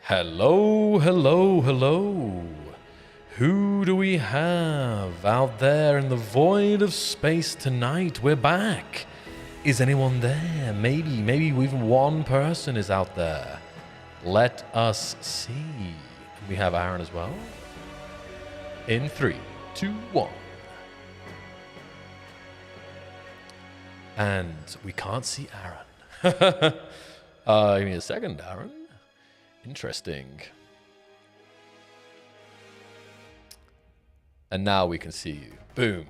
Hello, hello, hello. Who do we have out there in the void of space tonight? We're back. Is anyone there? Maybe even one person is out there. Let us see. We have Aaron as well. In 3, 2, 1. And we can't see Aaron. Give me a second, Aaron. Interesting. And now we can see you. Boom.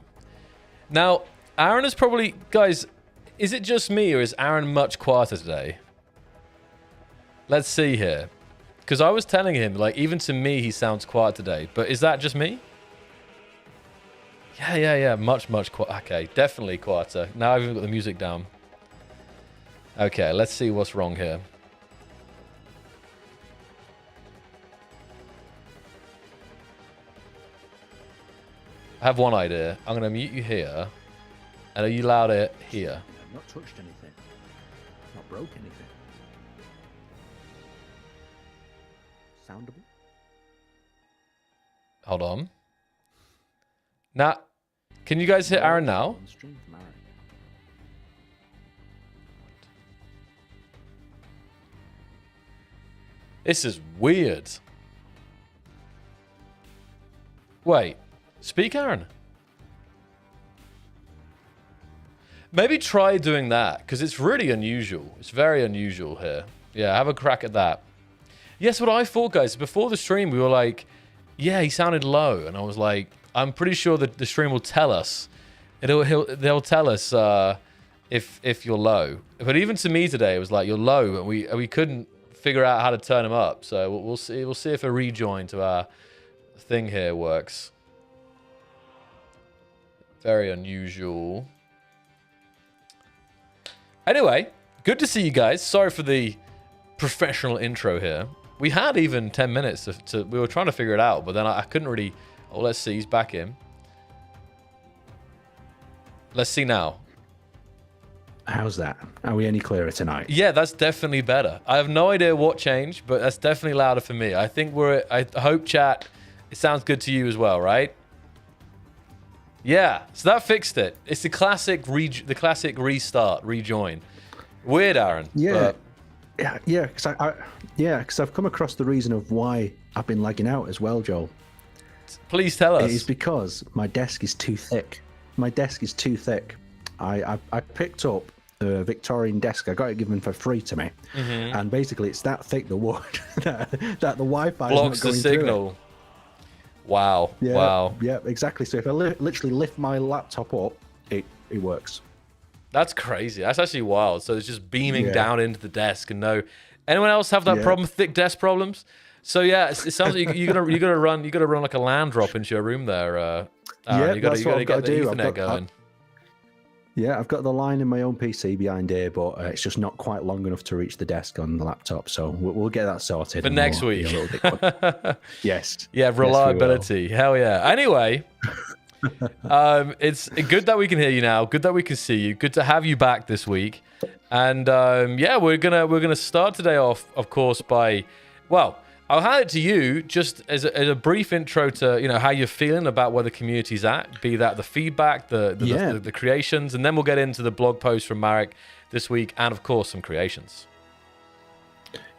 Now, Aaron is probably... Guys, is it just me or is Aaron much quieter today? Let's see here. Because I was telling him, like, even to me, he sounds quiet today. But is that just me? Yeah. Much quieter. Okay, definitely quieter. Now I've even got the music down. Okay, let's see what's wrong here. I have one idea. I'm going to mute you here. And are you louder here? I've not touched anything. Not broke anything. Soundable? Hold on. Now, can you guys hear Aaron now? On stream from Aaron. This is weird. Wait. Speak, Aaron. Maybe try doing that, because it's really unusual. It's very unusual here. Yeah, have a crack at that. Yes, what I thought, guys, before the stream, we were like, yeah, he sounded low. And I was like, I'm pretty sure that the stream will tell us. They'll tell us if you're low. But even to me today, it was like, you're low, and we couldn't figure out how to turn him up. So we'll see. We'll see if a rejoin to our thing here works. Very unusual. Anyway, good to see you guys. Sorry for the professional intro here. We had even 10 minutes we were trying to figure it out, but then I couldn't really... Oh, let's see. He's back in. Let's see now. How's that? Are we any clearer tonight? Yeah, that's definitely better. I have no idea what changed, but that's definitely louder for me. I think I hope, chat, it sounds good to you as well, right? Yeah, so that fixed it. It's the classic restart, rejoin. Weird, Aaron. Yeah, yeah, because I've come across the reason of why I've been lagging out as well, Joel. Please tell us. It is because my desk is too thick. My desk is too thick. I picked up a Victorian desk. I got it given for free to me, and basically it's that thick the wood that the Wi-Fi blocks is not going the signal. Through it. Wow. Yeah, wow. Yeah, exactly. So if I literally lift my laptop up, it works. That's crazy. That's actually wild. So it's just beaming down into the desk, and no. Anyone else have that problem? Thick desk problems? So yeah, it sounds like you gotta run like a land drop into your room there. Yeah, you gotta get the Ethernet going. Yeah, I've got the line in my own PC behind here, but it's just not quite long enough to reach the desk on the laptop. So we'll get that sorted. For next week. Yes. Yeah, reliability. Yes, hell yeah. Anyway, it's good that we can hear you now. Good that we can see you. Good to have you back this week. And yeah, we're gonna start today off, of course, by I'll hand it to you just as a brief intro to how you're feeling about where the community's at, be that the feedback, the creations, and then we'll get into the blog post from Marek this week, and of course some creations.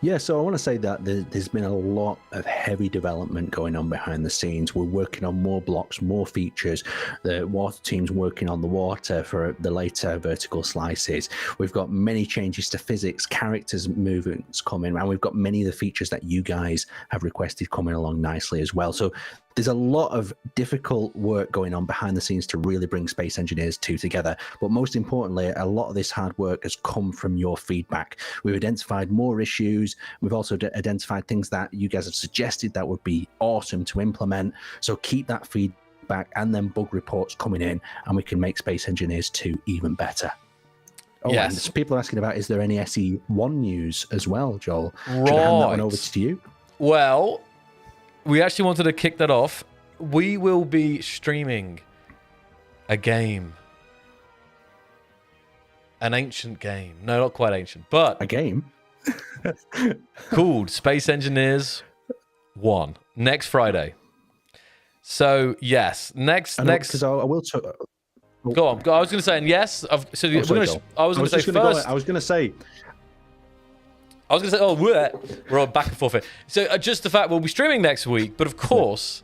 Yeah, so I want to say that there's been a lot of heavy development going on behind the scenes. We're working on more blocks, more features. The water team's working on the water for the later vertical slices. We've got many changes to physics, characters movements coming, and we've got many of the features that you guys have requested coming along nicely as well. So there's a lot of difficult work going on behind the scenes to really bring Space Engineers 2 together. But most importantly, a lot of this hard work has come from your feedback. We've identified more issues. We've also identified things that you guys have suggested that would be awesome to implement. So keep that feedback and then bug reports coming in, and we can make Space Engineers 2 even better. Oh, yes. And people are asking about, is there any SE1 news as well, Joel? Right. Should I hand that one over to you? Well, we actually wanted to kick that off. We will be streaming a game. An ancient game. No, not quite ancient, but... A game? called Space Engineers 1 next Friday. So yes, next. Because I will. Go on. I was going to say, and yes. I was going to say first. I was going to say. Oh, we're all back and forth here. So just the fact we'll be streaming next week, but of course,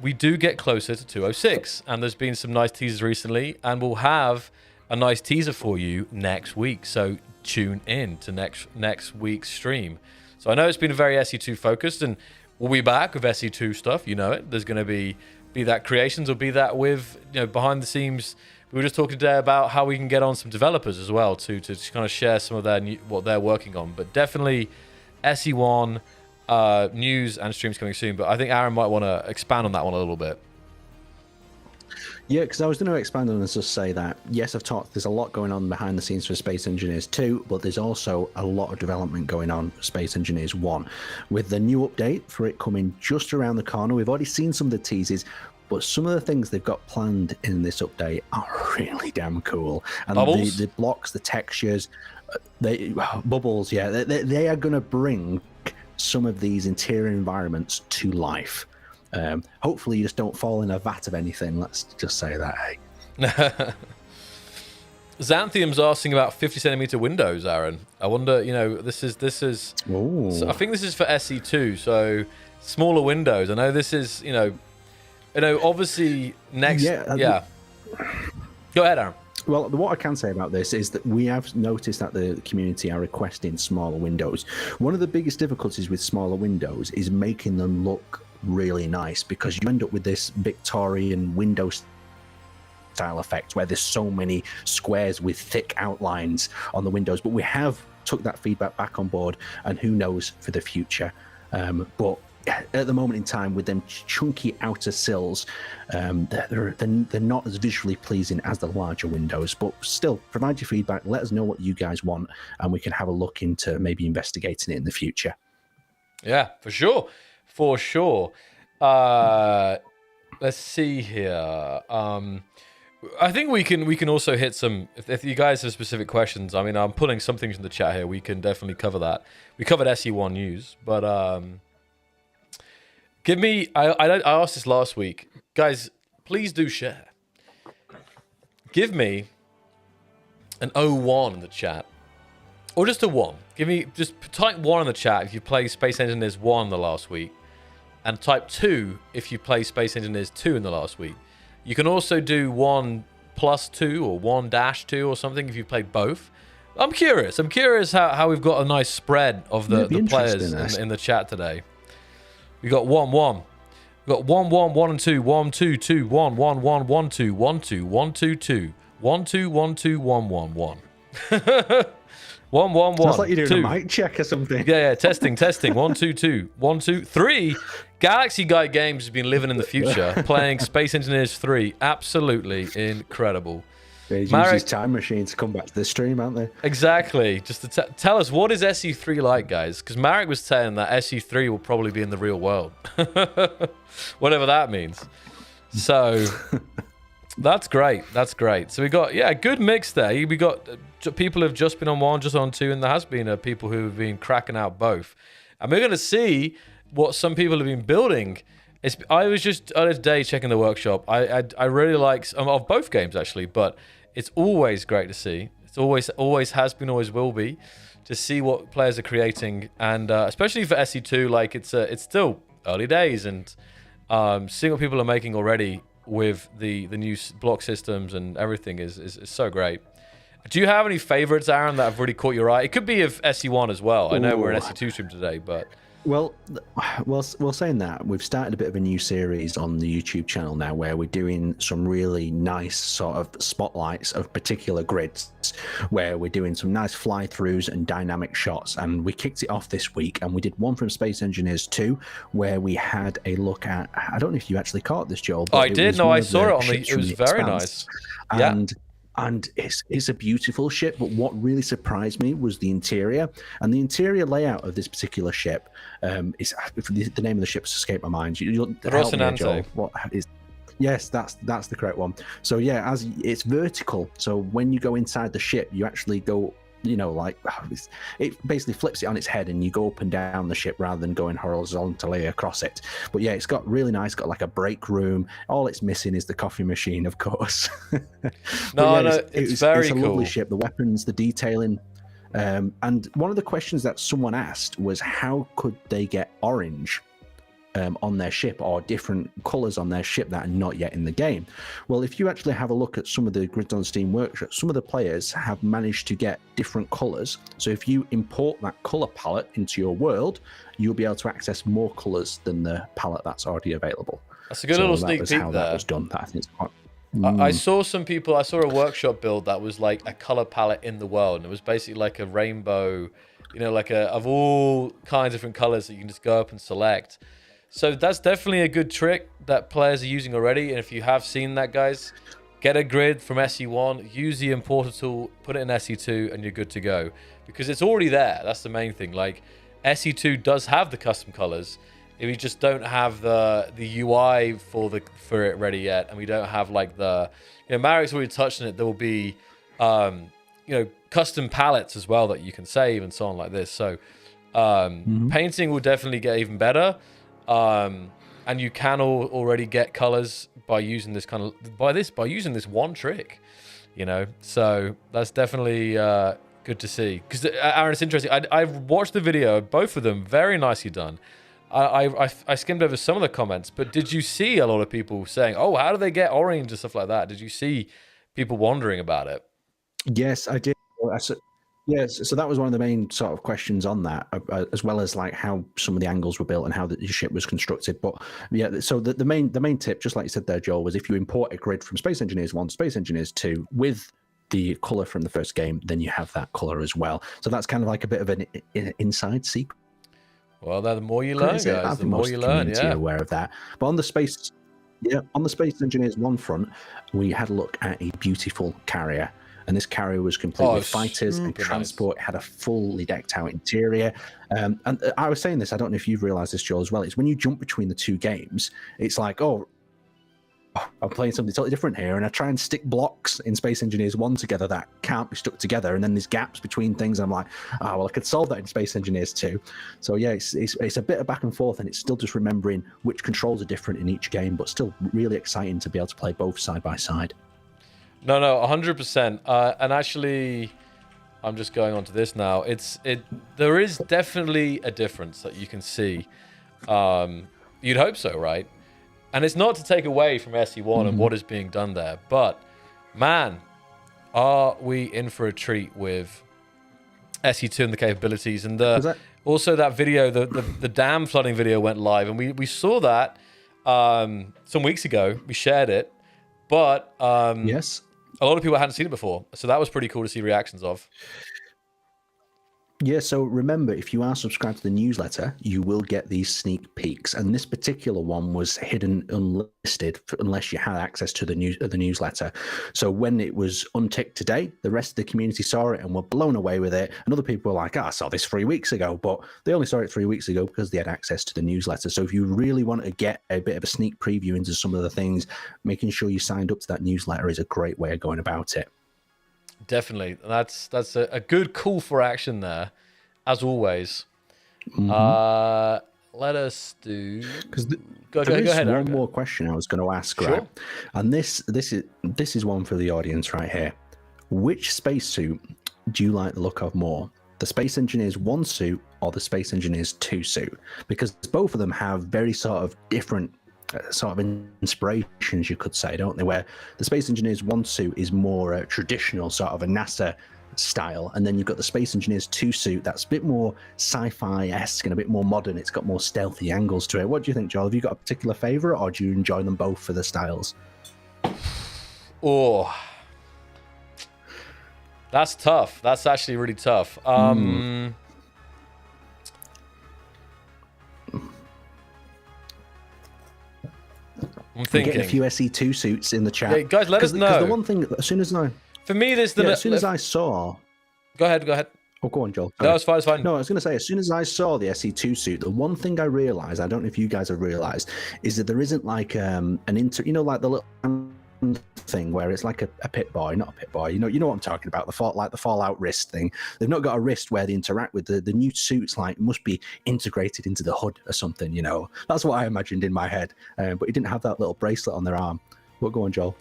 we do get closer to 206, and there's been some nice teasers recently, and we'll have a nice teaser for you next week. So tune in to next week's stream. So I know it's been very SE2 focused, and we'll be back with SE2 stuff. You know it. There's going to be that creations, or be that with behind the scenes. We were just talking today about how we can get on some developers as well to kind of share some of their what they're working on. But definitely SE1 news and streams coming soon. But I think Aaron might want to expand on that one a little bit. Yeah, because I was going to expand on this, just say that, yes, there's a lot going on behind the scenes for Space Engineers 2, but there's also a lot of development going on for Space Engineers 1. With the new update for it coming just around the corner, we've already seen some of the teases, but some of the things they've got planned in this update are really damn cool. And the blocks, the textures, bubbles, yeah, they are going to bring some of these interior environments to life. Hopefully you just don't fall in a vat of anything. Let's just say that. Hey. Xanthium's asking about 50 centimeter windows, Aaron. I wonder, this is. So I think this is for SE2, so smaller windows. I know this is, obviously next. Yeah. Go ahead, Aaron. Well, what I can say about this is that we have noticed that the community are requesting smaller windows. One of the biggest difficulties with smaller windows is making them look really nice, because you end up with this Victorian window style effect where there's so many squares with thick outlines on the windows. But we have took that feedback back on board, and who knows for the future. But at the moment in time, with them chunky outer sills, they're not as visually pleasing as the larger windows. But still, provide your feedback, let us know what you guys want, and we can have a look into maybe investigating it in the future. Yeah, for sure. For sure. Let's see here. I think we can also hit some. If you guys have specific questions, I mean, I'm pulling some things in the chat here. We can definitely cover that. We covered SE1 news, but give me. I asked this last week, guys. Please do share. Give me an 01 in the chat, or just a 1. Just type 1 in the chat if you play Space Engineers 1 the last week. And type 2 if you play Space Engineers 2 in the last week. You can also do 1+2 or 1-2 or something if you played both. I'm curious how we've got a nice spread of the players in the chat today. We got 1-1. We got 1-1, 1 and 2, 1-2-2, 1-1, 1-1, 1-2, 1-2, 1-2-2, 1-2, 1-2, 1-1-1. 1-1-1. Sounds like you're doing a mic check or something. Yeah. Testing. 1-2-2. 1-2-3. Galaxy Guy Games has been living in the future, playing Space Engineers 3. Absolutely incredible. They use his time machine to come back to the stream, aren't they? Exactly. Just to tell us, what is SE3 like, guys? Because Marek was saying that SE3 will probably be in the real world. Whatever that means. So that's great. So we got, a good mix there. We got people who have just been on 1, just on 2, and there has been people who have been cracking out both. And we're going to see what some people have been building. I was just other day checking the workshop. I really like of both games actually, but it's always great to see. It's always has been, always will be, to see what players are creating, and especially for SE2, like it's still early days, and seeing what people are making already with the new block systems and everything is so great. Do you have any favorites, Aaron, that have really caught your eye? It could be of SE1 as well. I know we're in SE2 stream today, but Well, saying that, we've started a bit of a new series on the YouTube channel now where we're doing some really nice sort of spotlights of particular grids, where we're doing some nice fly-throughs and dynamic shots. And we kicked it off this week, and we did one from Space Engineers 2 where we had a look at, I don't know if you actually caught this, Joel. But I did. No, I saw it on the, it was very nice. And it's a beautiful ship, but what really surprised me was the interior. And the interior layout of this particular ship is, the name of the ship's escaped my mind. Rocinante. What is? Yes, that's the correct one. So yeah, as it's vertical. So when you go inside the ship, you actually go you know, like it basically flips it on its head and you go up and down the ship rather than going horizontally across it. But yeah, it's got really nice, got like a break room. All it's missing is the coffee machine, of course. No, yeah, no, it's very a cool. lovely ship. The weapons, the detailing. And one of the questions that someone asked was, how could they get orange on their ship, or different colors on their ship that are not yet in the game? Well, if you actually have a look at some of the Grids on Steam workshops, some of the players have managed to get different colors. So if you import that color palette into your world, you'll be able to access more colors than the palette that's already available. That's a good little sneak peek how there. That was done. That I think it's quite... I saw some people, I saw a workshop build that was like a color palette in the world, and it was basically like a rainbow, you know, like of all kinds of different colors that you can just go up and select. So that's definitely a good trick that players are using already. And if you have seen that, guys, get a grid from SE1, use the importer tool, put it in SE2, and you're good to go. Because it's already there. That's the main thing. Like, SE2 does have the custom colors. If we just don't have the UI for it ready yet, and we don't have like the, you know, Marek's already touched on it. There will be, you know, custom palettes as well that you can save and so on like this. So painting will definitely get even better. And you can already get colors by using this by using this one trick, you know. So that's definitely good to see. Because Aaron, it's interesting. I've watched the video, both of them, very nicely done. I skimmed over some of the comments, but did you see a lot of people saying, "Oh, how do they get orange?" and stuff like that? Did you see people wondering about it? Yes, I did. Yes, so that was one of the main sort of questions on that, as well as like how some of the angles were built and how the ship was constructed. But yeah, so the main tip, just like you said there, Joel, was if you import a grid from Space Engineers 1 to Space Engineers 2 with the color from the first game, then you have that color as well. So that's kind of like a bit of an inside secret. Well, the more you learn, guys, the more you learn. Yeah, aware of that. But on the Space Engineers 1 front, we had a look at a beautiful carrier. And this carrier was complete with fighters and transport. Nice. It had a fully decked out interior. And I was saying this, I don't know if you've realized this, Joel, as well. It's when you jump between the two games, it's like, oh, I'm playing something totally different here. And I try and stick blocks in Space Engineers 1 together that can't be stuck together. And then there's gaps between things. I'm like, oh, well, I could solve that in Space Engineers 2. So yeah, it's a bit of back and forth, and it's still just remembering which controls are different in each game, but still really exciting to be able to play both side by side. No, 100%. And actually, I'm just going on to this now. There is definitely a difference that you can see. You'd hope so, right? And it's not to take away from SE1 and what is being done there, but man, are we in for a treat with SE2 and the capabilities. And also that video, the dam flooding video went live, and we saw that some weeks ago. We shared it, but yes. A lot of people hadn't seen it before, so that was pretty cool to see reactions of. Yeah, so remember, if you are subscribed to the newsletter, you will get these sneak peeks. And this particular one was hidden unlisted unless you had access to the newsletter. So when it was unticked today, the rest of the community saw it and were blown away with it. And other people were like, I saw this 3 weeks ago, but they only saw it 3 weeks ago because they had access to the newsletter. So if you really want to get a bit of a sneak preview into some of the things, making sure you signed up to that newsletter is a great way of going about it. Definitely. That's a good call for action there, as always. Let us do... Go ahead. One more question I was going to ask, sure. Right? And this is one for the audience right here. Which spacesuit do you like the look of more? The Space Engineers 1 suit or the Space Engineers 2 suit? Because both of them have very sort of different sort of inspirations, you could say, don't they? Where the Space Engineers 1 suit is more traditional, sort of a NASA style, and then you've got the Space Engineers 2 suit that's a bit more sci-fi-esque and a bit more modern. It's got more stealthy angles to it. What do you think, Joel? Have you got a particular favorite, or do you enjoy them both for the styles? Oh, that's tough. That's actually really tough. I'm thinking. We're getting a few SE2 suits in the chat. Yeah, guys, let us know. Because the one thing, as soon as I... For me, there's as soon as I saw... Go ahead. Oh, go on, Joel. No, it's fine. No, I was going to say, as soon as I saw the SE2 suit, the one thing I realized, I don't know if you guys have realized, is that there isn't like like the little thing where it's like a pit boy, not a pit boy. You know what I'm talking about. The Fallout wrist thing. They've not got a wrist where they interact with the new suits. Like must be integrated into the hood or something. That's what I imagined in my head. But he didn't have that little bracelet on their arm. What go on, Joel?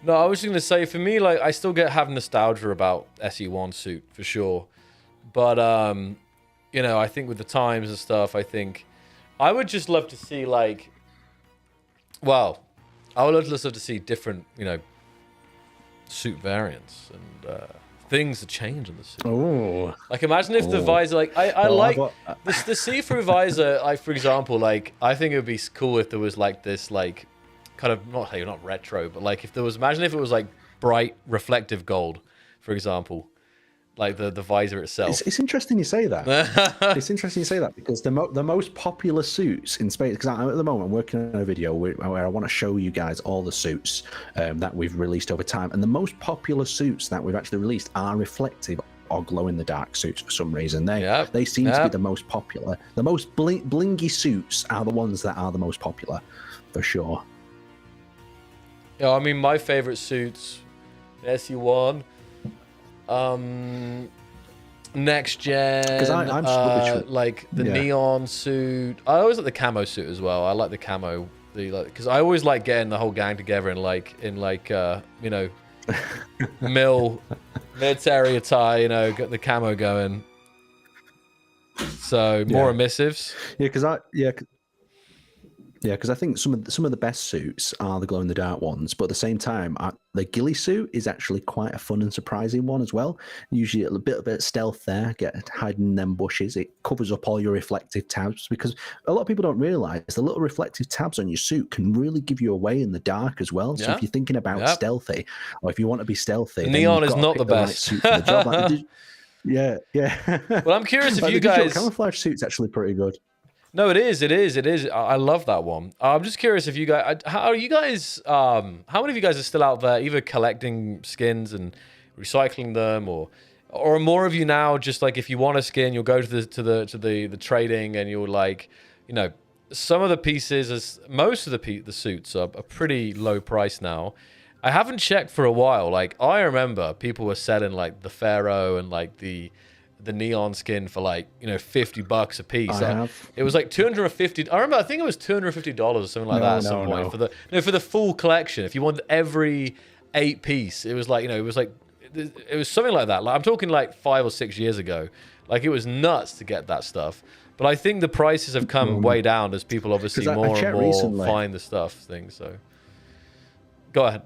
No, I was just gonna say for me, like I still have nostalgia about SE1 suit for sure, but I think with the times and stuff, I think I would just love to see I would love to see different, suit variants and things to change in the suit. Oh, like imagine if the visor, the see-through visor, like for example, I think it would be cool if there was this kind of not retro, but imagine if it was bright reflective gold, for example. Like the visor itself. It's interesting you say that. It's interesting you say that because the most popular suits in space. Because at the moment I'm working on a video where I want to show you guys all the suits that we've released over time, and the most popular suits that we've actually released are reflective or glow in the dark suits for some reason. They seem to be the most popular. The most blingy suits are the ones that are the most popular, for sure. Yeah, I mean my favorite suits, SE1. Next gen, the neon suit. I always like the camo suit as well. I like the camo, because I always like getting the whole gang together in military attire. Get the camo going. So more emissives. Because I think some of the best suits are the glow in the dark ones, but at the same time, the ghillie suit is actually quite a fun and surprising one as well. Usually a bit of stealth there, hiding in them bushes. It covers up all your reflective tabs because a lot of people don't realize the little reflective tabs on your suit can really give you away in the dark as well. So if you're thinking about stealthy, or if you want to be stealthy, neon is not the best. Suit for the job. Yeah. Well, I'm curious if you guys camouflage suit's actually pretty good. No, it is. I love that one. I'm just curious if you guys, how many of you guys are still out there either collecting skins and recycling them, or more of you now just if you want a skin, you'll go to the trading and you'll some of the pieces, most of the suits are pretty low price now. I haven't checked for a while. I remember people were selling the Pharaoh and the neon skin for $50 a piece. It was 250. I think it was $250 or something like that at some point for the full collection. If you wanted every 8 piece, it was it was something like that. I'm talking 5 or 6 years ago. It was nuts to get that stuff. But I think the prices have come way down as people obviously more and more recently find the stuff So go ahead.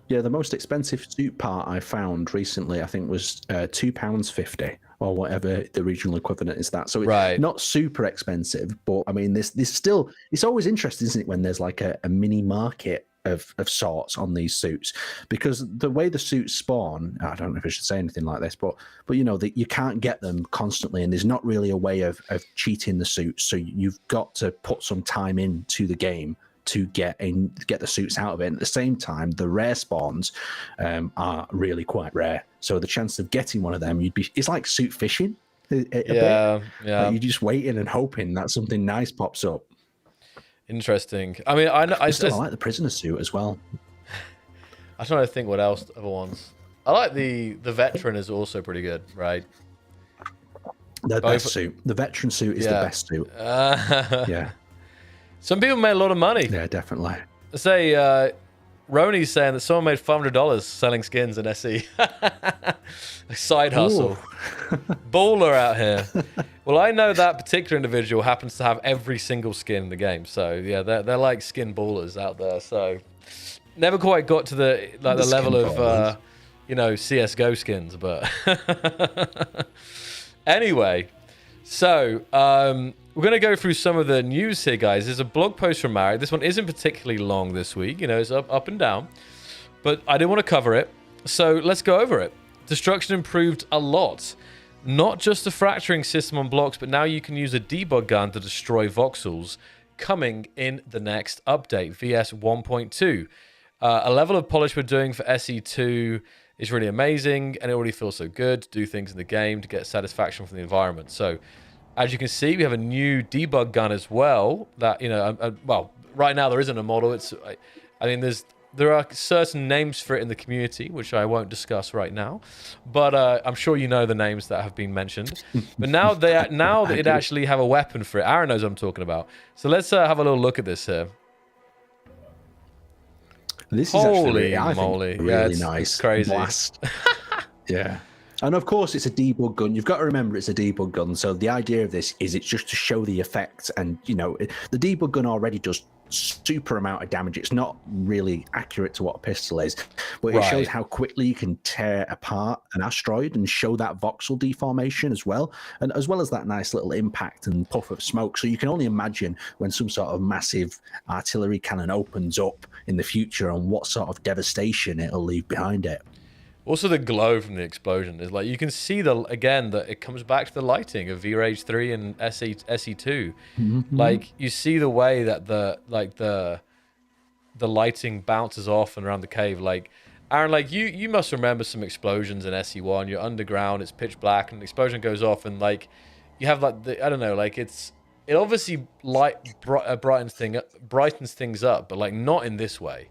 Yeah, the most expensive suit part I found recently, I think, was £2.50 or whatever the regional equivalent is that. So it's not super expensive, but I mean, this still, it's always interesting, isn't it, when there's a mini market of sorts on these suits, because the way the suits spawn, I don't know if I should say anything like this, but that you can't get them constantly, and there's not really a way of cheating the suits. So you've got to put some time into the game to get the suits out of it. And at the same time, the rare spawns are really quite rare. So the chance of getting one of them, it's like suit fishing. A bit. You're just waiting and hoping that something nice pops up. Interesting. I mean, I like the prisoner suit as well. I'm trying to think what else other ones. I like the veteran is also pretty good, right? The best suit. The veteran suit is the best suit. Yeah. Some people made a lot of money. Yeah, definitely. Say, Roni's saying that someone made $500 selling skins in SE. A side hustle. Baller out here. Well, I know that particular individual happens to have every single skin in the game. So, yeah, they're like skin ballers out there. So, never quite got to the level of, CSGO skins. But anyway, so we're going to go through some of the news here, guys. There's a blog post from Marek. This one isn't particularly long this week. It's up and down. But I didn't want to cover it. So let's go over it. Destruction improved a lot. Not just the fracturing system on blocks, but now you can use a debug gun to destroy voxels. Coming in the next update, VS 1.2. A level of polish we're doing for SE2 is really amazing, and it already feels so good to do things in the game to get satisfaction from the environment. So, as you can see, we have a new debug gun as well. That well, right now there isn't a model. I mean, there's there are certain names for it in the community, which I won't discuss right now, but I'm sure you know the names that have been mentioned. But now they actually have a weapon for it. Aaron knows what I'm talking about. So let's have a little look at this here. This Holy is actually, moly. I think, really it's nice. crazy. Blast. Yeah. And of course, it's a debug gun. You've got to remember it's a debug gun. So the idea of this is it's just to show the effect. And, you know, the debug gun already does super amount of damage. It's not really accurate to what a pistol is, but it shows how quickly you can tear apart an asteroid and show that voxel deformation as well. And as well as that nice little impact and puff of smoke. So you can only imagine when some sort of massive artillery cannon opens up in the future and what sort of devastation it'll leave behind it. Also, the glow from the explosion is like, you can see that it comes back to the lighting of V-Rage 3 and SE2. Mm-hmm. Like, you see the way that the lighting bounces off and around the cave. Like, Aaron, like you must remember some explosions in SE1. You're underground, it's pitch black, and the explosion goes off, and like you have like I don't know, like it obviously brightens things up, but like not in this way.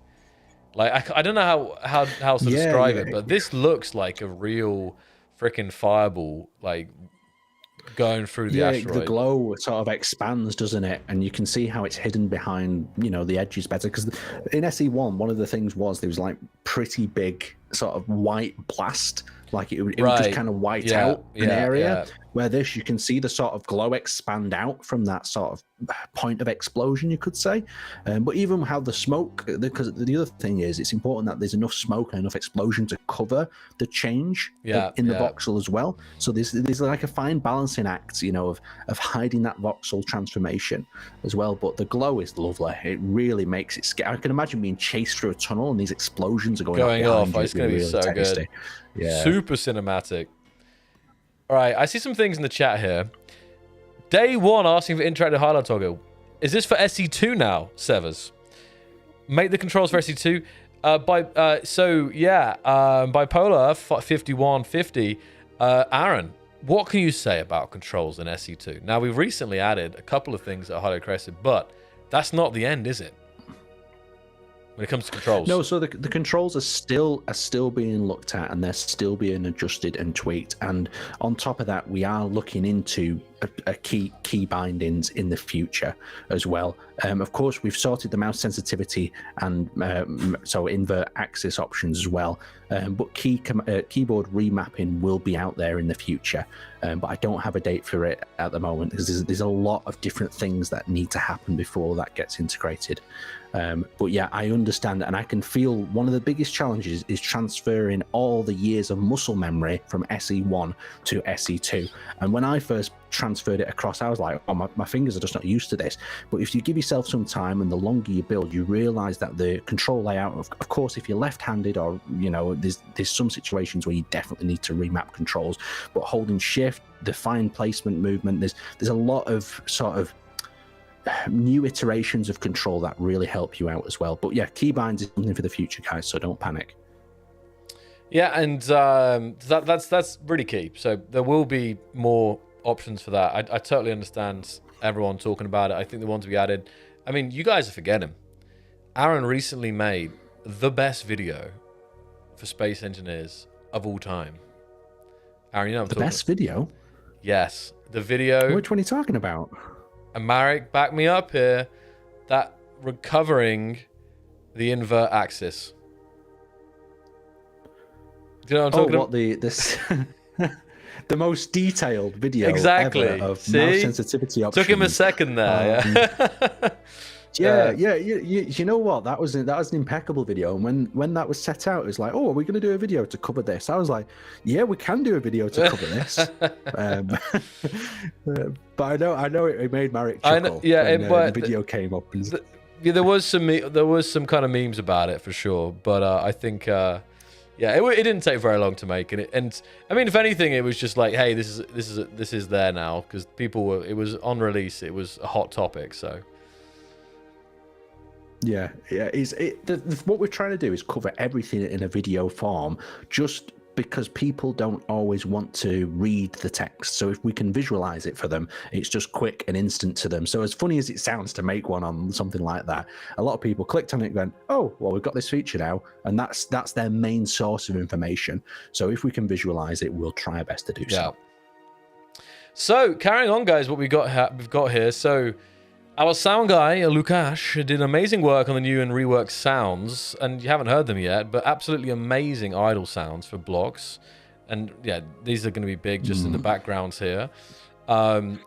Like, I don't know how to describe it, but this looks like a real freaking fireball, like, going through the asteroid. The glow sort of expands, doesn't it? And you can see how it's hidden behind, you know, the edges better. Because in SE1, one of the things was there was, like, pretty big sort of white blast. Like, it would just kind of white out an area. Where this, you can see the sort of glow expand out from that sort of point of explosion, you could say. But even how the smoke, because the other thing is, it's important that there's enough smoke and enough explosion to cover the change in the voxel as well. So there's like a fine balancing act, you know, of hiding that voxel transformation as well. But the glow is lovely. It really makes it scary. I can imagine being chased through a tunnel and these explosions are going off. It's going to be so good. Yeah. Super cinematic. All right, I see some things in the chat here. Day one asking for interactive highlight toggle. Is this for SE2 now, Severs? Make the controls for SE2. Bipolar 5150. Aaron, what can you say about controls in SE2? Now, we've recently added a couple of things that are highly aggressive, but that's not the end, is it? When it comes to controls. No, so the controls are still being looked at, and they're still being adjusted and tweaked. And on top of that, we are looking into a key bindings in the future as well. Of course, we've sorted the mouse sensitivity and so invert axis options as well. But keyboard remapping will be out there in the future. But I don't have a date for it at the moment because there's a lot of different things that need to happen before that gets integrated. But yeah, I understand and I can feel one of the biggest challenges is transferring all the years of muscle memory from SE1 to SE2. And when I first transferred it across, I was like, oh, my fingers are just not used to this. But if you give yourself some time and the longer you build, you realize that the control layout, of course, if you're left-handed or, you know, there's some situations where you definitely need to remap controls, but holding shift, the fine placement movement, there's a lot of sort of new iterations of control that really help you out as well. But yeah, keybinds is something for the future, guys, so don't panic. Yeah, and that's really key. So there will be more options for that. I totally understand everyone talking about it. I think the ones we added, I mean, you guys are forgetting. Aaron recently made the best video for space engineers of all time. Aaron, you know what I'm talking about? The best video? Yes, the video. Which one are you talking about? And Marek, back me up here. That recovering the invert axis. Do you know what I'm talking about? This the most detailed video exactly ever of See? Mouse sensitivity options. Took him a second there. You know what? That was an impeccable video. And when that was set out, it was like, oh, are we going to do a video to cover this? I was like, yeah, we can do a video to cover this. But I know it made Marek chuckle. The video came up. There was some kind of memes about it for sure. But I think it didn't take very long to make, and I mean, if anything, it was just like, hey, this is there now because it was on release. It was a hot topic, so. Yeah. What we're trying to do is cover everything in a video form, just because people don't always want to read the text. So if we can visualize it for them, it's just quick and instant to them. So as funny as it sounds to make one on something like that, a lot of people clicked on it going, oh, well, we've got this feature now. And that's their main source of information. So if we can visualize it, we'll try our best to do so. So carrying on, guys, what we've got here. So our sound guy, Lukash, did amazing work on the new and reworked sounds, and you haven't heard them yet, but absolutely amazing idle sounds for blocks. And yeah, these are going to be big just in the backgrounds here. And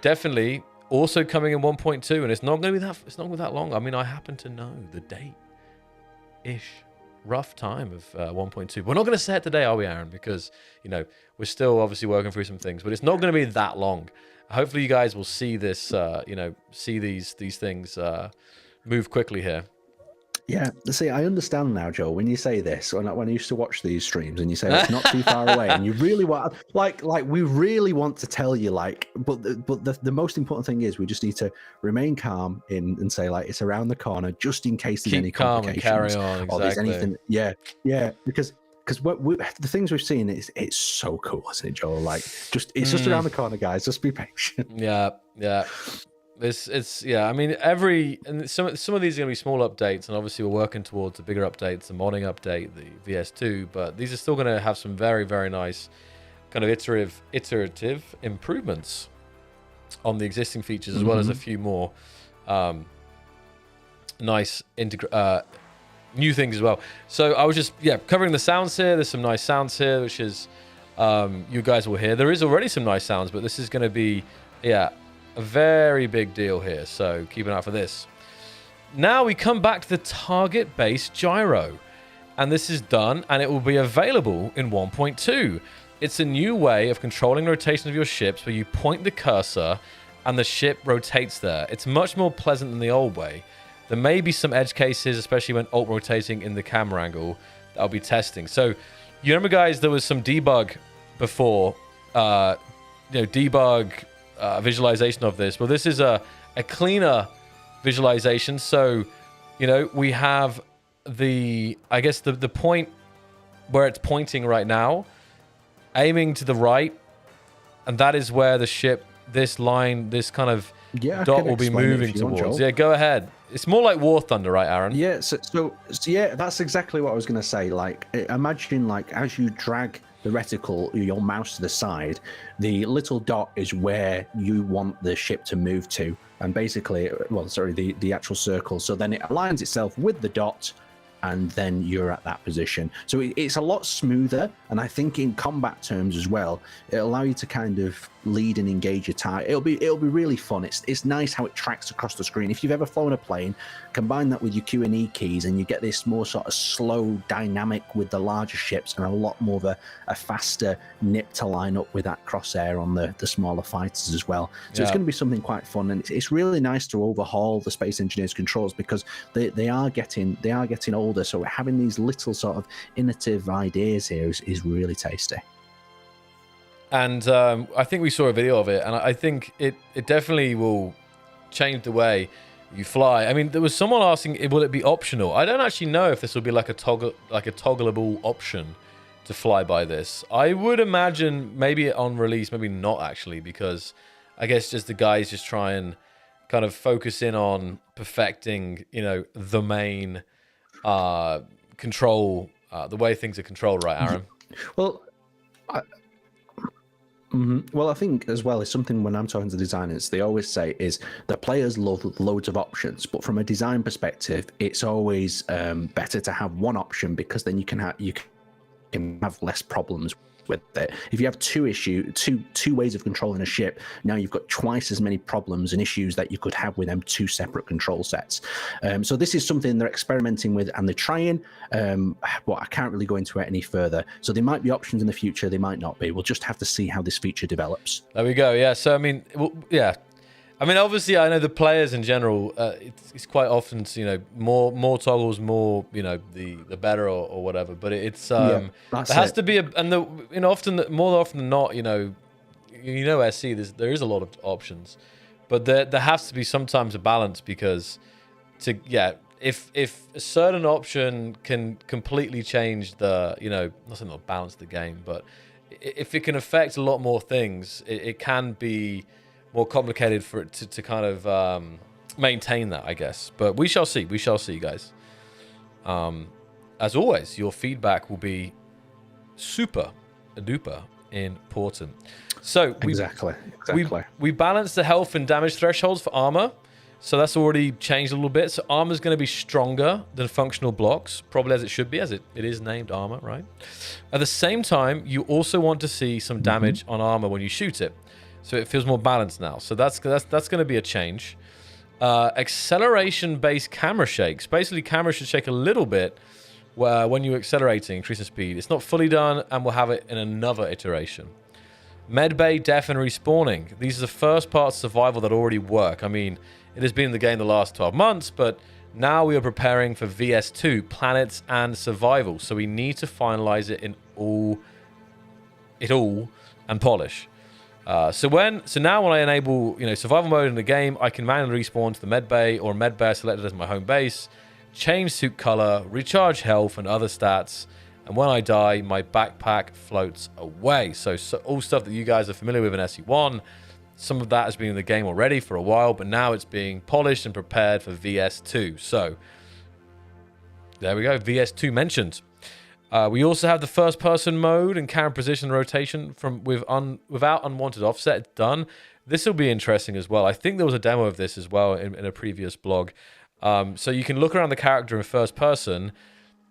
definitely also coming in 1.2, and it's not going to be that long. I mean, I happen to know the date-ish. Rough time of 1.2. We're not going to say it today, are we, Aaron? Because, you know, we're still obviously working through some things, but it's not going to be that long. Hopefully you guys will see this, you know, see these things move quickly here. Yeah, see, I understand now, Joel, when you say this, when I used to watch these streams and you say it's not too far away, and you really want, like we really want to tell you, like, but the most important thing is we just need to remain calm and say, like, it's around the corner, just in case there's any complications. Keep calm and carry on, exactly. Or there's anything, yeah, because the things we've seen, it's so cool, isn't it, Joel? Like, it's just around the corner, guys. Just be patient. Yeah. I mean, some of these are going to be small updates, and obviously we're working towards the bigger updates, the modding update, the VS2, but these are still going to have some very, very nice kind of iterative improvements on the existing features, as well as a few more nice new things as well. So I was just covering the sounds here. There's some nice sounds here, which is you guys will hear. There is already some nice sounds, but this is going to be a very big deal here, so keep an eye out for this. Now we come back to the target-based gyro, and this is done, and it will be available in 1.2. It's a new way of controlling the rotation of your ships, where you point the cursor and the ship rotates there. It's much more pleasant than the old way. There may be some edge cases, especially when alt rotating in the camera angle, that I'll be testing. So you remember, guys, there was some debug before, debug visualization of this. Well, this is a cleaner visualization. So, you know, we have the point where it's pointing right now, aiming to the right, and that is where the ship, this line, this kind of dot will be moving towards. Yeah, go ahead. It's more like War Thunder, right, Aaron? Yeah, so yeah, that's exactly what I was going to say. Like, imagine, like, as you drag the reticle, your mouse to the side, the little dot is where you want the ship to move to, and basically, the actual circle. So then it aligns itself with the dot, and then you're at that position. So it's a lot smoother, and I think in combat terms as well, it'll allow you to kind of lead and engage your target. It'll be really fun. It's nice how it tracks across the screen. If you've ever flown a plane, combine that with your Q and E keys, and you get this more sort of slow dynamic with the larger ships, and a lot more of a faster nip to line up with that crosshair on the smaller fighters as well. So it's going to be something quite fun, and it's really nice to overhaul the Space Engineers controls, because they are getting older. So having these little sort of innovative ideas here is really tasty. And I think we saw a video of it, and I think it definitely will change the way you fly. I mean, there was someone asking, will it be optional? I don't actually know if this will be like a toggleable option to fly by this. I would imagine maybe on release, maybe not actually, because I guess just the guys just try and kind of focus in on perfecting, you know, the main control, the way things are controlled, right, Aaron? Well, Well, I think as well is something when I'm talking to designers, they always say is the players love loads of options, but from a design perspective, it's always better to have one option, because then you can have less problems with it. If you have two ways of controlling a ship, now you've got twice as many problems and issues that you could have with them two separate control sets. So this is something they're experimenting with, and they're trying, but I can't really go into it any further. So there might be options in the future, they might not be. We'll just have to see how this feature develops. There we go. Yeah. So I mean, I mean, obviously, I know the players in general. It's quite often, you know, more toggles, more, you know, the better or whatever. But it's there has to be more often than not, you know, SC. There is a lot of options, but there has to be sometimes a balance, because if a certain option can completely change the, not saying it'll balance the game, but if it can affect a lot more things, it can be more complicated for it to kind of maintain that, I guess. But we shall see. We shall see, guys. As always, your feedback will be super duper important. So exactly. We balanced the health and damage thresholds for armor. So that's already changed a little bit. So armor is going to be stronger than functional blocks, probably as it should be, as it is named armor, right? At the same time, you also want to see some damage on armor when you shoot it. So it feels more balanced now. So that's going to be a change. Acceleration-based camera shakes. Basically, cameras should shake a little bit when you're accelerating, increasing speed. It's not fully done, and we'll have it in another iteration. Medbay, death, and respawning. These are the first parts of survival that already work. I mean, it has been in the game the last 12 months, but now we are preparing for VS2, planets and survival. So we need to finalize it in all and polish. So now when I enable, survival mode in the game, I can manually respawn to the medbay or medbay selected as my home base, change suit color, recharge health and other stats. And when I die, my backpack floats away. So all stuff that you guys are familiar with in SE1, some of that has been in the game already for a while, but now it's being polished and prepared for VS2. So there we go, VS2 mentioned. We also have the first-person mode and camera position rotation without unwanted offset done. This will be interesting as well. I think there was a demo of this as well in a previous blog. So you can look around the character in first person,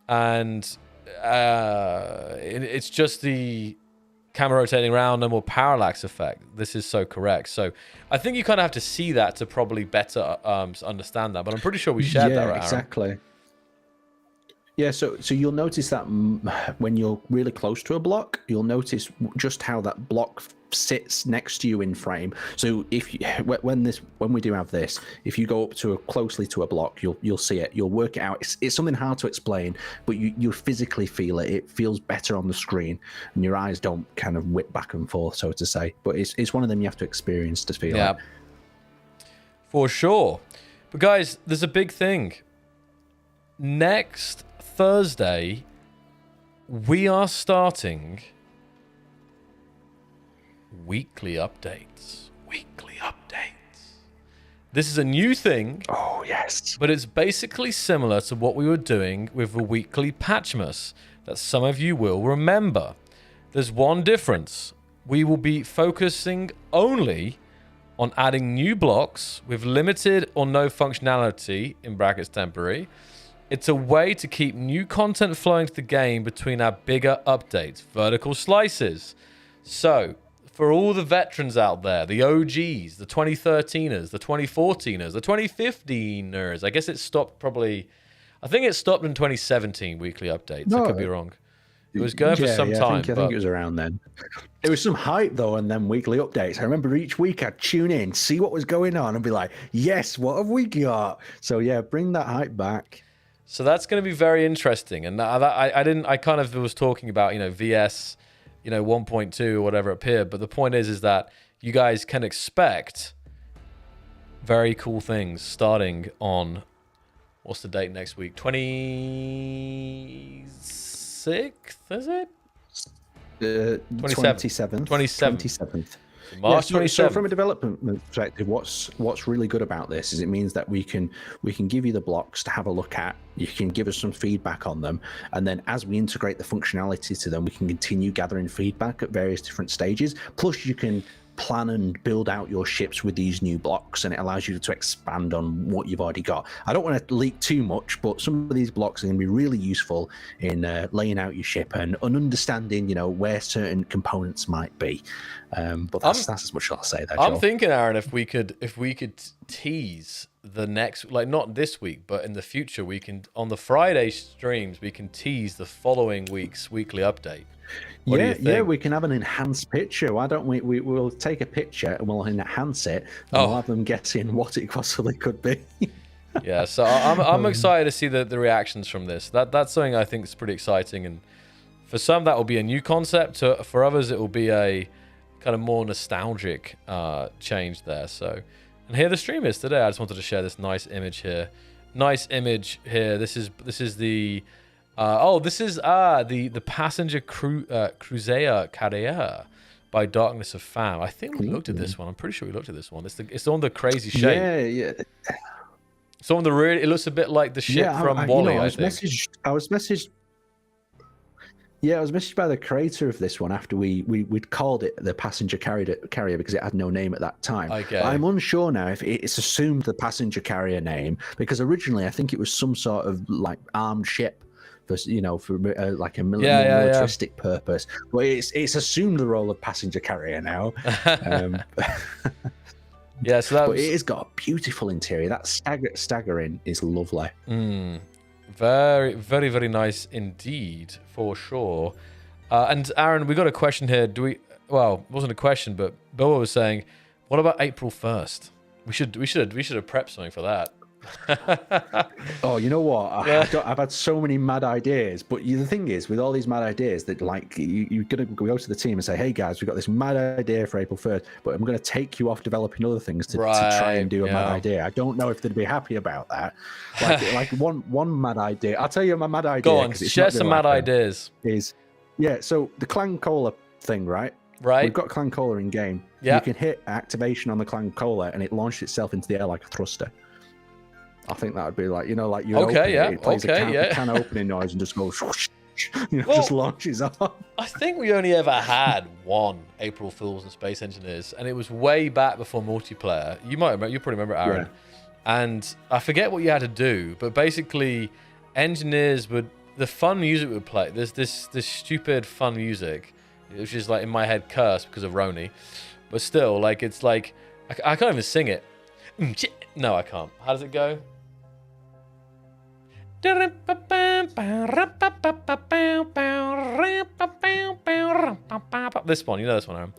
and it's just the camera rotating around, no more parallax effect. This is so correct. So I think you kind of have to see that to probably better understand that. But I'm pretty sure we shared that, right, exactly. Aaron? Yeah, so you'll notice that when you're really close to a block, you'll notice just how that block sits next to you in frame. So when we do have this, if you go up closely to a block, you'll see it. You'll work it out. It's something hard to explain, but you physically feel it. It feels better on the screen, and your eyes don't kind of whip back and forth, so to say. But it's one of them you have to experience to feel it. For sure. But guys, there's a big thing. Next Thursday, we are starting weekly updates. This is a new thing. Oh, yes. But it's basically similar to what we were doing with the weekly Patchmas that some of you will remember. There's one difference. We will be focusing only on adding new blocks with limited or no functionality, in brackets temporary. It's a way to keep new content flowing to the game between our bigger updates, vertical slices. So, for all the veterans out there, the OGs, the 2013ers, the 2014ers, the 2015ers, I guess it stopped I think it stopped in 2017, weekly updates. I could be wrong. It was going for some time. I think it was around then. It was some hype, though, and then weekly updates. I remember each week I'd tune in, see what was going on, and be like, yes, what have we got? So, yeah, bring that hype back. So that's going to be very interesting. And I kind of was talking about, VS, 1.2 or whatever appeared. But the point is that you guys can expect very cool things starting on, what's the date next week? 26th, is it? 27th. 27th. March 27th. So from a development perspective, what's really good about this is it means that we can give you the blocks to have a look at. You can give us some feedback on them, and then as we integrate the functionality to them, we can continue gathering feedback at various different stages. Plus, you can plan and build out your ships with these new blocks, and it allows you to expand on what you've already got. I don't want to leak too much, but some of these blocks are going to be really useful in laying out your ship and understanding, where certain components might be. But that's as much as I'll say there, Joel. I'm thinking, Aaron, if we could tease the next, like not this week, but in the future, we can, on the Friday streams, we can tease the following week's weekly update. What do you think? Yeah, we can have an enhanced picture. Why don't we'll take a picture and we'll enhance it, and we'll have them guessing what it possibly could be. Yeah, so I'm excited to see the reactions from this. That's something I think is pretty exciting, and for some that will be a new concept. For others, it will be a kind of more nostalgic change there. So, and here the stream is today. I just wanted to share this nice image here. nice image here. This is the the passenger cruiser carrier by Darkness of Fam. I think we looked at this one. I'm pretty sure we looked at this one. It's the one with the crazy shape. Yeah. It's on the really. It looks a bit like the ship from Wall-E. I think. I was messaged. Yeah, I was messaged by the creator of this one after we'd called it the passenger carrier because it had no name at that time. Okay. But I'm unsure now if it's assumed the passenger carrier name, because originally I think it was some sort of like armed ship for like a militaristic purpose. But it's assumed the role of passenger carrier now. Yeah, so that but it has got a beautiful interior. That staggering is lovely. Very, very, very nice indeed, for sure. And Aaron, we got a question here. Well, it wasn't a question, but Bill was saying, what about April 1st? We should have prepped something for that. Oh, you know what? I've had so many mad ideas, but the thing is, with all these mad ideas, that like you're gonna go to the team and say, "Hey guys, we've got this mad idea for April 1st, but I'm going to take you off developing other things to try and do a mad idea." I don't know if they'd be happy about that. Like one mad idea. I'll tell you my mad idea. Go on, share some mad ideas. So the Clan Cola thing, right? Right. We've got Clan Cola in game. Yeah. You can hit activation on the Clan Cola, and it launched itself into the air like a thruster. I think that would be like, like you open it plays a can opening noise and just goes, just launches off. I think we only ever had one April Fools and Space Engineers, and it was way back before multiplayer. You probably remember, Aaron. Yeah. And I forget what you had to do, but basically, engineers the fun music would play. There's this stupid fun music, which is like in my head cursed because of Roni, but still, like it's like I can't even sing it. No, I can't. How does it go? This one, you know this one, Aaron.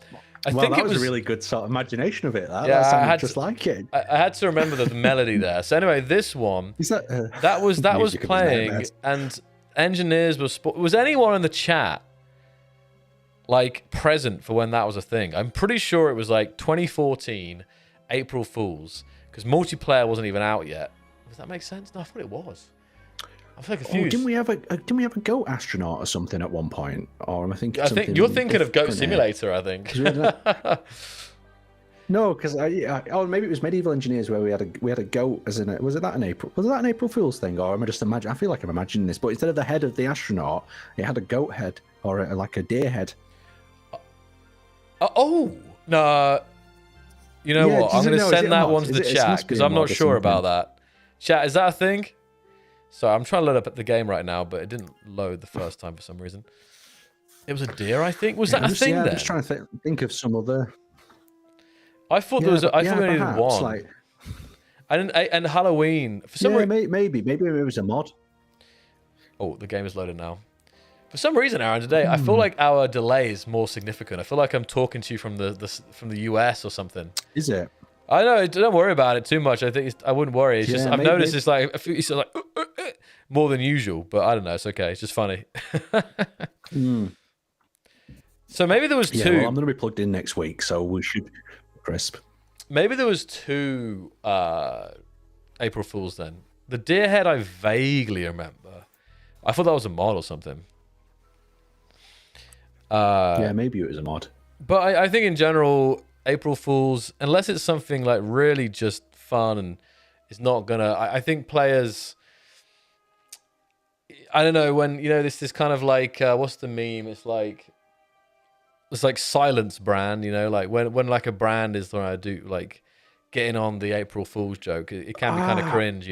I think that was a really good sort of imagination of it. That sounded just like it. I had to remember the melody there. So anyway, this one, that was playing, and engineers was anyone in the chat like present for when that was a thing? I'm pretty sure it was like 2014 April Fools, because multiplayer wasn't even out yet. Does that make sense? No, I thought it was. I'm so confused. Didn't we have a goat astronaut or something at one point? Or am I thinking? I think you're thinking of Goat Simulator. I think. No, because maybe it was Medieval Engineers where we had a goat as in was that an April Fool's thing, or am I just imagining? I feel like I'm imagining this, but instead of the head of the astronaut, it had a goat head or like a deer head. Oh no! You know what? I'm going to send that one to the chat because I'm not sure about that. Chat, is that a thing? Sorry, I'm trying to load up the game right now, but it didn't load the first time for some reason. It was a deer, I think. Was that a thing? I'm just trying to think of some other. I thought there was. I thought we only needed one. Like... And Halloween for some reason. Maybe it was a mod. Oh, the game is loaded now. For some reason, Aaron, today I feel like our delay is more significant. I feel like I'm talking to you from the US or something. Is it? I know. Don't worry about it too much. I think I wouldn't worry. It's just I've noticed it's like it's like more than usual, but I don't know. It's okay. It's just funny. So maybe there was two. Well, I'm going to be plugged in next week, so we should crisp. Maybe there was two April Fools then. The deer head I vaguely remember. I thought that was a mod or something. Maybe it was a mod. But I think in general, April Fools, unless it's something like really just fun and it's not gonna. I think players. I don't know when this kind of like what's the meme? It's like silence brand. Like when like a brand is trying to do like getting on the April Fool's joke. It can be kind of cringe,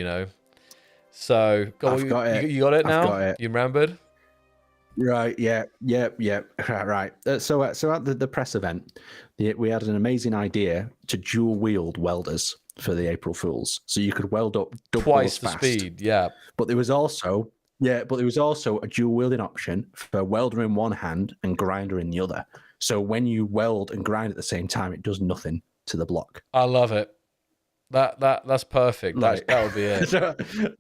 So I've got it. You got it now. Got it. You remembered. Right, yeah. Right. So at the press event, we had an amazing idea to dual wield welders for the April Fools, so you could weld up twice the speed. Yeah, but there was also a dual wielding option for welder in one hand and grinder in the other. So when you weld and grind at the same time, it does nothing to the block. I love it. That's perfect. That would be it.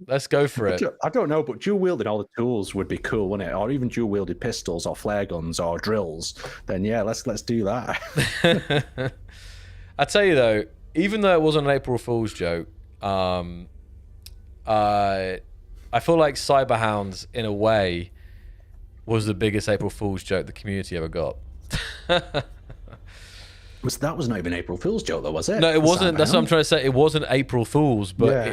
Let's go for it. I don't know, but dual wielding all the tools would be cool, wouldn't it? Or even dual wielded pistols or flare guns or drills. Then yeah, let's do that. I tell you though, even though it wasn't an April Fool's joke, I feel like Cyberhounds, in a way, was the biggest April Fool's joke the community ever got. That was not even April Fool's joke, though, was it? No, it wasn't. That's what I'm trying to say. It wasn't April Fool's, but Yeah.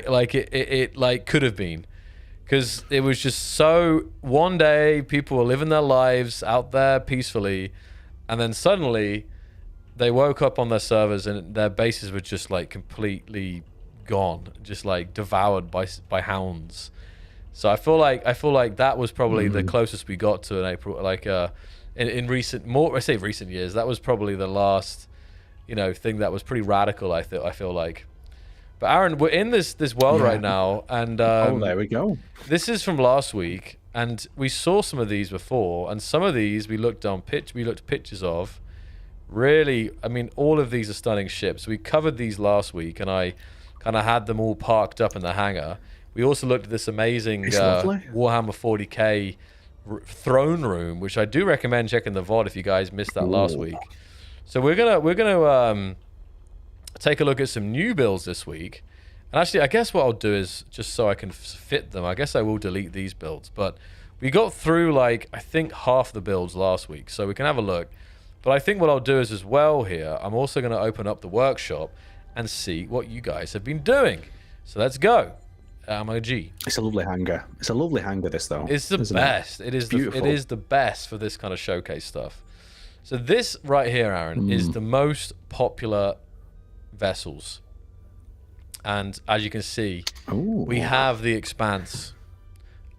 it like could have been, because it was just so. One day, people were living their lives out there peacefully, and then suddenly, they woke up on their servers and their bases were just like completely gone, just like devoured by hounds. So I feel like that was probably the closest we got to an April, like in recent, more I say recent years. That was probably the last, thing that was pretty radical. I feel like. But Aaron, we're in this world right now, and there we go. This is from last week, and we saw some of these before, and some of these we looked pictures of. Really, I mean, all of these are stunning ships. We covered these last week, and I kind of had them all parked up in the hangar. We also looked at this amazing Warhammer 40k throne room, which I do recommend checking the VOD if you guys missed that last week. So we're gonna take a look at some new builds this week. And actually, I guess what I'll do is, just so I can fit them, I guess I will delete these builds. But we got through, like, I think half the builds last week, so we can have a look. But I think what I'll do is, as well here, I'm also going to open up the workshop and see what you guys have been doing. So let's go. G. It's a lovely hangar. It's a lovely hangar, this, though. It's the best. It is the best for this kind of showcase stuff. So this right here, Aaron, is the most popular vessels. And as you can see, we have the Expanse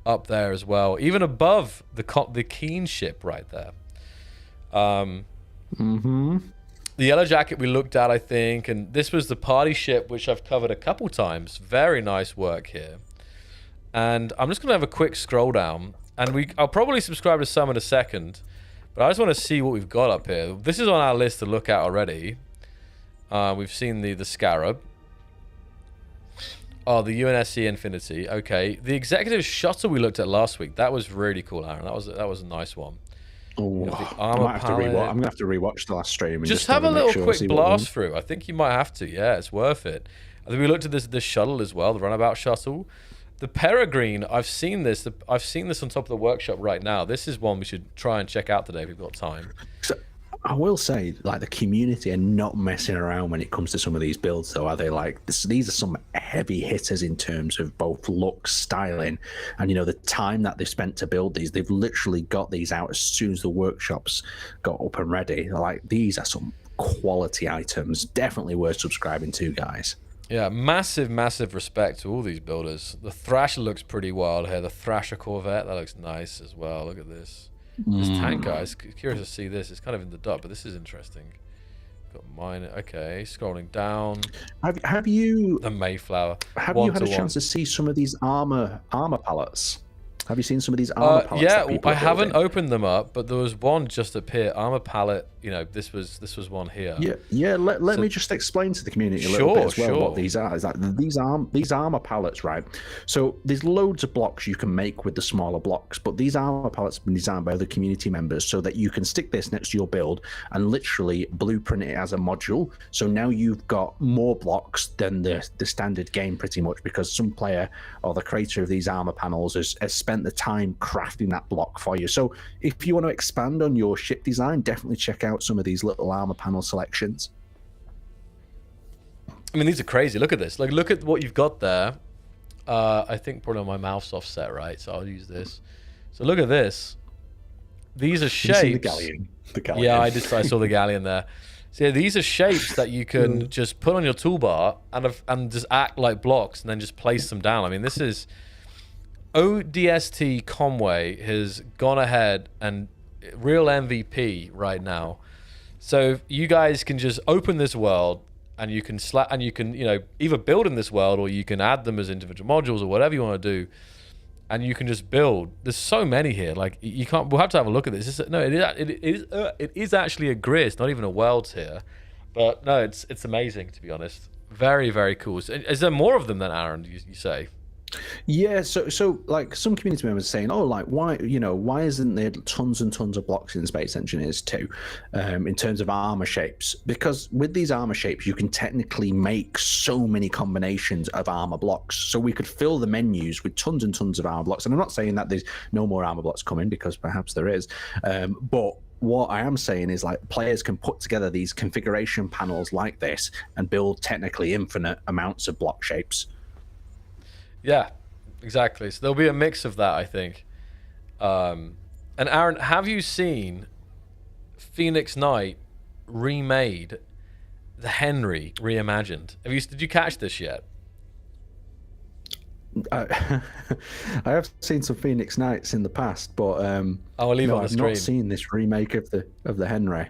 up there as well, even above the Keen ship right there. The Yellow Jacket we looked at, I think, and this was the party ship, which I've covered a couple times. Very nice work here. And I'm just going to have a quick scroll down, and I'll probably subscribe to some in a second, but I just want to see what we've got up here. This is on our list to look at already. We've seen the Scarab. Oh, the UNSC Infinity. Okay, the Executive Shuttle we looked at last week. That was really cool, Aaron. That was a nice one. Oh, I'm gonna have to rewatch the last stream. And just have a little quick blast through. I think you might have to. Yeah, it's worth it. I think we looked at this shuttle as well, the runabout shuttle, the Peregrine. I've seen this. I've seen this on top of the workshop right now. This is one we should try and check out today if we've got time. So, I will say, like, the community are not messing around when it comes to some of these builds, though, are they? Like, these are some heavy hitters in terms of both look, styling, and, the time that they've spent to build these. They've literally got these out as soon as the workshops got up and ready. Like, these are some quality items. Definitely worth subscribing to, guys. Yeah, massive respect to all these builders. The Thrasher looks pretty wild here. The Thrasher Corvette, that looks nice as well. Look at this. This tank, guys. Curious to see this. It's kind of in the dark, but this is interesting. Got mine. Okay, scrolling down. Have you the Mayflower? Have you had a chance to see some of these armor pallets? Have you seen some of these armor pallets? Yeah, I haven't opened them up, but there was one just up here. Armor pallet. This was one here. Yeah. Let me just explain to the community a little bit as well what these are. Is that these armor pallets, right? So there's loads of blocks you can make with the smaller blocks, but these armor pallets have been designed by other community members so that you can stick this next to your build and literally blueprint it as a module. So now you've got more blocks than the standard game, pretty much, because some player or the creator of these armor panels has spent the time crafting that block for you. So if you want to expand on your ship design, definitely check out some of these little armor panel selections. I mean, these are crazy. Look at this. Like, look at what you've got there. I think probably my mouth's offset, right? So I'll use this. So look at this. These are shapes. The galleon. Yeah, I saw the galleon there. So yeah, these are shapes that you can just put on your toolbar and just act like blocks and then just place them down. I mean, this is ODST Conway has gone ahead and real MVP right now. So you guys can just open this world and you can either build in this world or you can add them as individual modules or whatever you want to do, and you can just build. There's so many here. Like, you can't. We'll have to have a look at this. It is actually a grid. It's not even a world here, but no, it's amazing, to be honest. Very, very cool. Is there more of them than Aaron? You say? Yeah, so like some community members are saying, oh, like why isn't there tons and tons of blocks in Space Engineers 2, in terms of armor shapes? Because with these armor shapes, you can technically make so many combinations of armor blocks. So we could fill the menus with tons and tons of armor blocks. And I'm not saying that there's no more armor blocks coming, because perhaps there is, but what I am saying is, like, players can put together these configuration panels like this and build technically infinite amounts of block shapes. Yeah, exactly. So there'll be a mix of that, I think. And Aaron, have you seen Phoenix Knight remade, the Henry reimagined? Did you catch this yet? I have seen some Phoenix Knights in the past, but I'll leave it on the I've screen. not seen this remake of the Henry.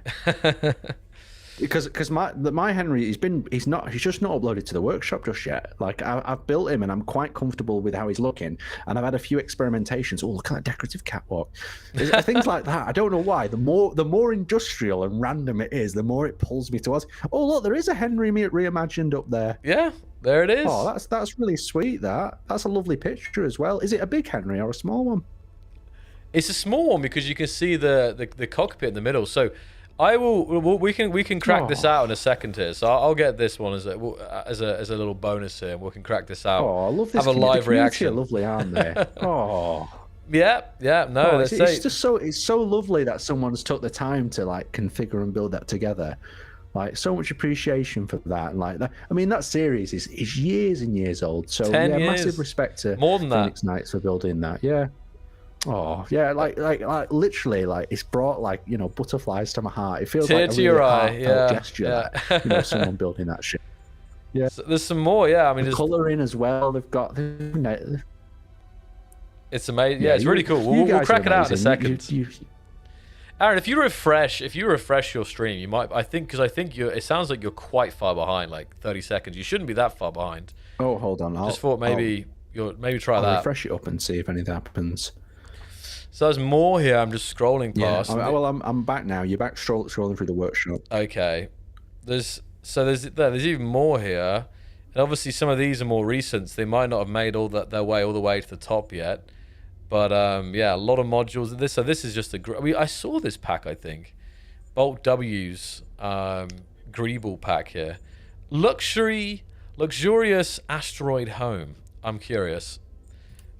Because my Henry, he's just not uploaded to the workshop just yet. Like, I've built him and I'm quite comfortable with how he's looking, and I've had a few experimentations. Oh, look at that decorative catwalk, things like that. I don't know why. The more industrial and random it is, the more it pulls me towards. Oh, look, there is a Henry reimagined up there. Yeah, there it is. Oh, that's really sweet. That's a lovely picture as well. Is it a big Henry or a small one? It's a small one because you can see the cockpit in the middle. So we can crack this out in a second here. So I'll get this one as a little bonus here. We can crack this out. Oh, I love this. Have a live reaction. Are lovely, aren't they? Oh. Yeah. No, it's just so lovely that someone's took the time to, like, configure and build that together. Like, so much appreciation for that. And, like, that, I mean, that series is years and years old. So 10 yeah, years. massive respect to More than Phoenix Knights for building that. Yeah. Oh yeah, like literally, like, it's brought, like, butterflies to my heart. It feels like a really heartfelt gesture. Yeah. Someone building that shit. Yeah. So there's some more. Yeah, I mean, the coloring as well. They've got. It's amazing. Yeah, it's really cool. We'll crack it out in a second. Aaron, if you refresh your stream, you might. I think it sounds like you're quite far behind, like 30 seconds. You shouldn't be that far behind. Oh, hold on. Just thought maybe try that. Refresh it up and see if anything happens. So there's more here. I'm just scrolling past. Yeah. Well, I'm back now. You're back scrolling through the workshop. Okay. There's even more here, and obviously some of these are more recent. So they might not have made their way all the way to the top yet. But yeah, a lot of modules. This is just I saw this pack, I think. Bolt W's Greeble pack here. Luxurious asteroid home. I'm curious.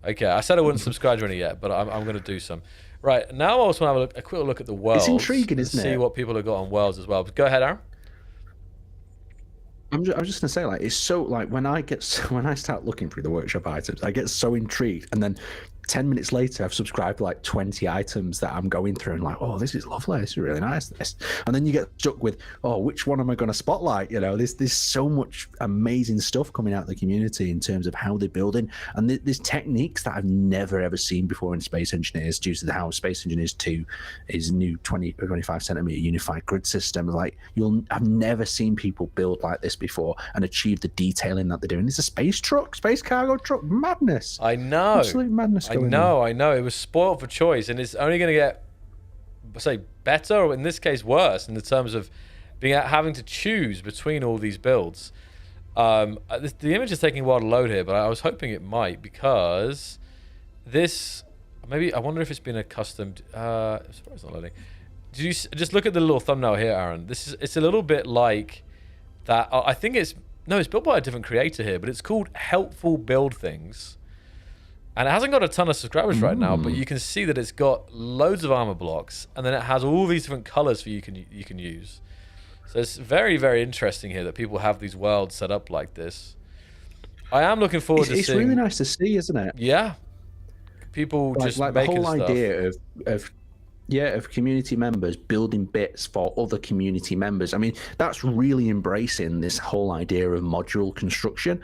Okay, I said I wouldn't subscribe to any yet, but I'm going to do some. Right, now I also want to have a quick look at the worlds. It's intriguing, isn't it? See what people have got on worlds as well. But go ahead, Aaron. I was just gonna say, like, it's so, like, when I start looking through the workshop items, I get so intrigued, and then 10 minutes later, I've subscribed to like 20 items that I'm going through and like, oh, this is lovely. This is really nice. And then you get stuck with, oh, which one am I going to spotlight? There's so much amazing stuff coming out of the community in terms of how they're building. And there's techniques that I've never, ever seen before in Space Engineers due to how Space Engineers 2 is new 20 or 25 centimeter unified grid system. Like, I've never seen people build like this before and achieve the detailing that they're doing. It's a space cargo truck. Madness. I know. Absolute madness. I know. It was spoiled for choice, and it's only going to get, say, better, or in this case, worse, in the terms of having to choose between all these builds. The image is taking a while to load here, but I was hoping it might, because this, maybe, I wonder if it's been a custom. I'm surprised it's not loading. Did you just look at the little thumbnail here, Aaron? It's a little bit like that. I think it's built by a different creator here, but it's called Helpful Build Things. And it hasn't got a ton of subscribers right now, but you can see that it's got loads of armor blocks, and then it has all these different colors for you can use. So it's very, very interesting here that people have these worlds set up like this. I am looking forward to seeing. It's really nice to see, isn't it? Yeah. People just like making the whole stuff. idea of community members building bits for other community members. I mean, that's really embracing this whole idea of module construction.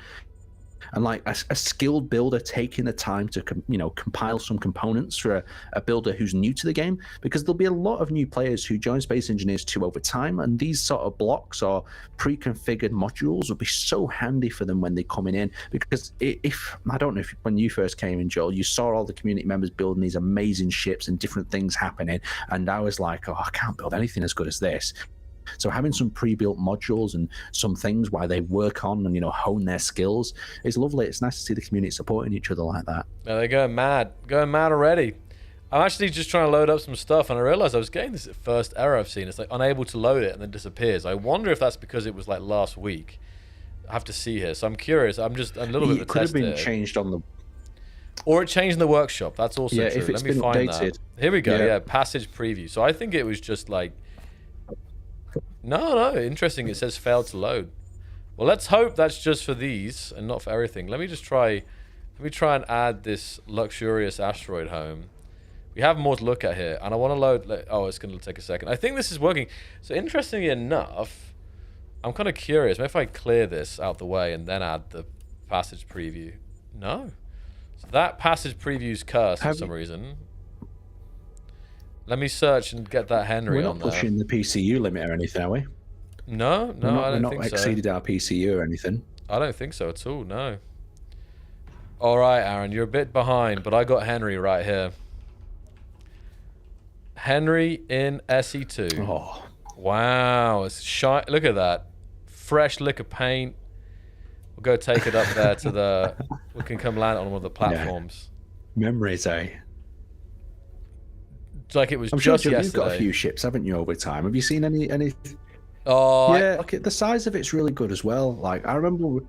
And like a skilled builder taking the time to compile some components for a builder who's new to the game, because there'll be a lot of new players who join Space Engineers 2 over time, and these sort of blocks or pre-configured modules will be so handy for them when they're coming in. Because if I don't know if when you first came in, Joel, you saw all the community members building these amazing ships and different things happening, and I was like, oh, I can't build anything as good as this. So having some pre-built modules and some things where they work on and hone their skills is lovely. It's nice to see the community supporting each other like that. Yeah, they're going mad already. I'm actually just trying to load up some stuff, and I realized I was getting this first error I've seen. It's like unable to load it and then disappears. I wonder if that's because it was like last week. I have to see here. So I'm curious. I'm just a little bit of a test. It could have been changed on the... Or it changed in the workshop. That's also true. If it's Let me been find updated. that. Here we go. Yeah, passage preview. So I think it was just like... No, interesting. It says failed to load. Well, let's hope that's just for these and not for everything. Let me try and add this luxurious asteroid home. We have more to look at here, and I want to load... Oh, it's going to take a second. I think this is working. So interestingly enough, I'm kind of curious. Maybe if I clear this out the way and then add the passage preview. No. So that passage preview's cursed for some reason. Let me search and get that Henry on there. We're not pushing the PCU limit or anything, are we? No, I don't think so. We're not exceeded our PCU or anything. I don't think so at all, no. All right, Aaron, you're a bit behind, but I got Henry right here. Henry in SE2. Oh. Wow, it's shy. Look at that. Fresh lick of paint. We'll go take it up there to the... We can come land on one of the platforms. Yeah. Memories, eh? It's like it was I'm just sure yesterday. You've got a few ships, haven't you, over time? Have you seen any... Oh, yeah, okay, the size of it's really good as well. Like, I remember...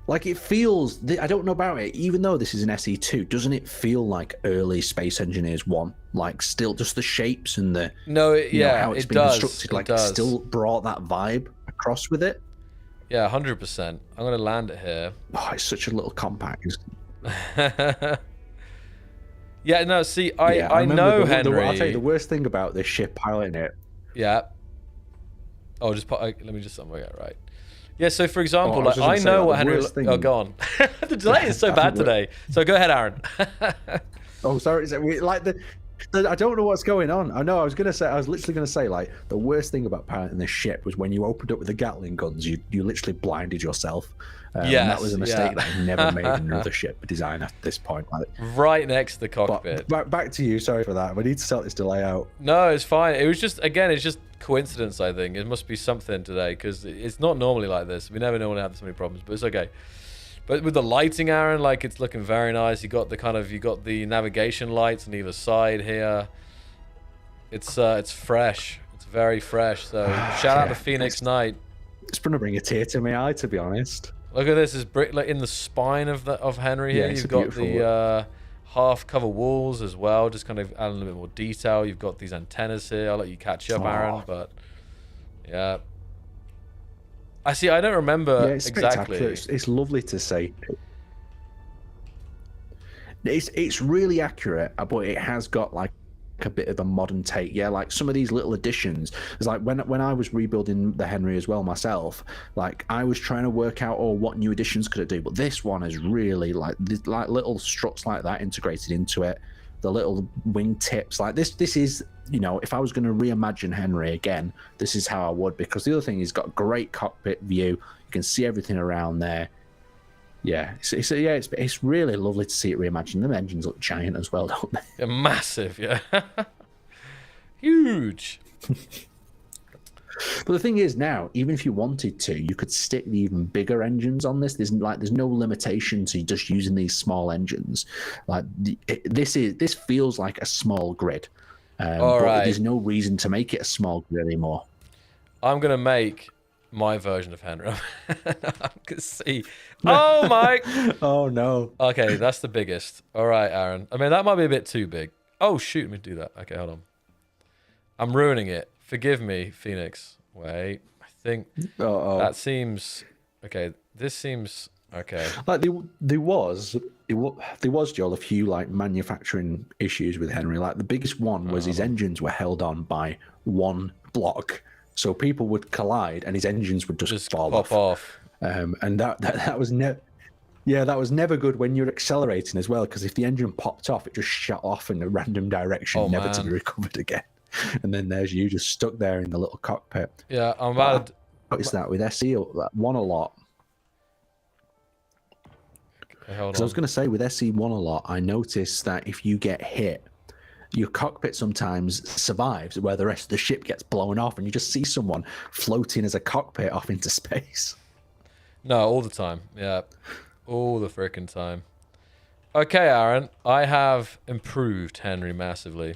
Like, it feels... I don't know about it. Even though this is an SE2, doesn't it feel like early Space Engineers 1? Like, still just the shapes and the... No, how it's it been does. constructed. Like, it does. still brought that vibe across with it. Yeah, 100%. I'm going to land it here. Oh, it's such a little compact. Yeah, no, see, I know Henry. I'll tell you the worst thing about this ship piloting it. Yeah. Oh, let me just somewhere get right. Yeah, so for example, like I know what Henry... Oh, go on. The delay is so bad today. So go ahead, Aaron. Oh, sorry. I don't know what's going on. I know. I was literally gonna say, like, the worst thing about piloting this ship was when you opened up with the Gatling guns, you literally blinded yourself. Yes, and that was a mistake that I've never made in another ship design at this point. Right next to the cockpit. But back to you. Sorry for that. We need to sort this delay out. No, it's fine. It was just, again, it's just coincidence, I think. It must be something today, because it's not normally like this. We never normally have this many problems, but it's okay. But with the lighting, Aaron, like, it's looking very nice. You got the navigation lights on either side here. It's fresh. It's very fresh. So shout out to Phoenix Knight. It's gonna bring a tear to my eye, to be honest. Look at this. Is like in the spine of Henry here. You've got the half cover walls as well. Just kind of add a little bit more detail. You've got these antennas here. I'll let you catch up, Aaron. But yeah. I don't remember exactly. It's lovely to see. It's really accurate, but it has got like a bit of a modern take. Yeah, like some of these little additions. It's like when I was rebuilding the Henry as well myself, like I was trying to work out what new additions could it do, but this one is really like little struts like that integrated into it. The little wing tips, like this is, if I was going to reimagine Henry again, this is how I would, because the other thing, he's got great cockpit view. You can see everything around there. Yeah, it's really lovely to see it reimagined. The engines look giant as well, don't they? They're massive, yeah. Huge. But the thing is, now, even if you wanted to, you could stick the even bigger engines on this. There's no limitation to just using these small engines. Like this feels like a small grid. All right. There's no reason to make it a small grid anymore. I'm gonna make my version of Henry. I can see. Oh my! Oh no. Okay, that's the biggest. All right, Aaron. I mean, that might be a bit too big. Oh shoot! Let me do that. Okay, hold on. I'm ruining it. Forgive me, Phoenix. Wait, I think that seems okay. This seems okay. Like there was Joel, a few like manufacturing issues with Henry. Like the biggest one was his engines were held on by one block, so people would collide and his engines would just fall off. And that was that was never good when you're accelerating as well, because if the engine popped off, it just shot off in a random direction, never to be recovered again. And then there's you just stuck there in the little cockpit. Yeah, I'm about to notice that with SE one a lot. Okay, hold on. I was going to say with SE1 a lot, I noticed that if you get hit, your cockpit sometimes survives where the rest of the ship gets blown off and you just see someone floating as a cockpit off into space. No, all the time. Yeah. All the freaking time. Okay, Aaron. I have improved Henry massively.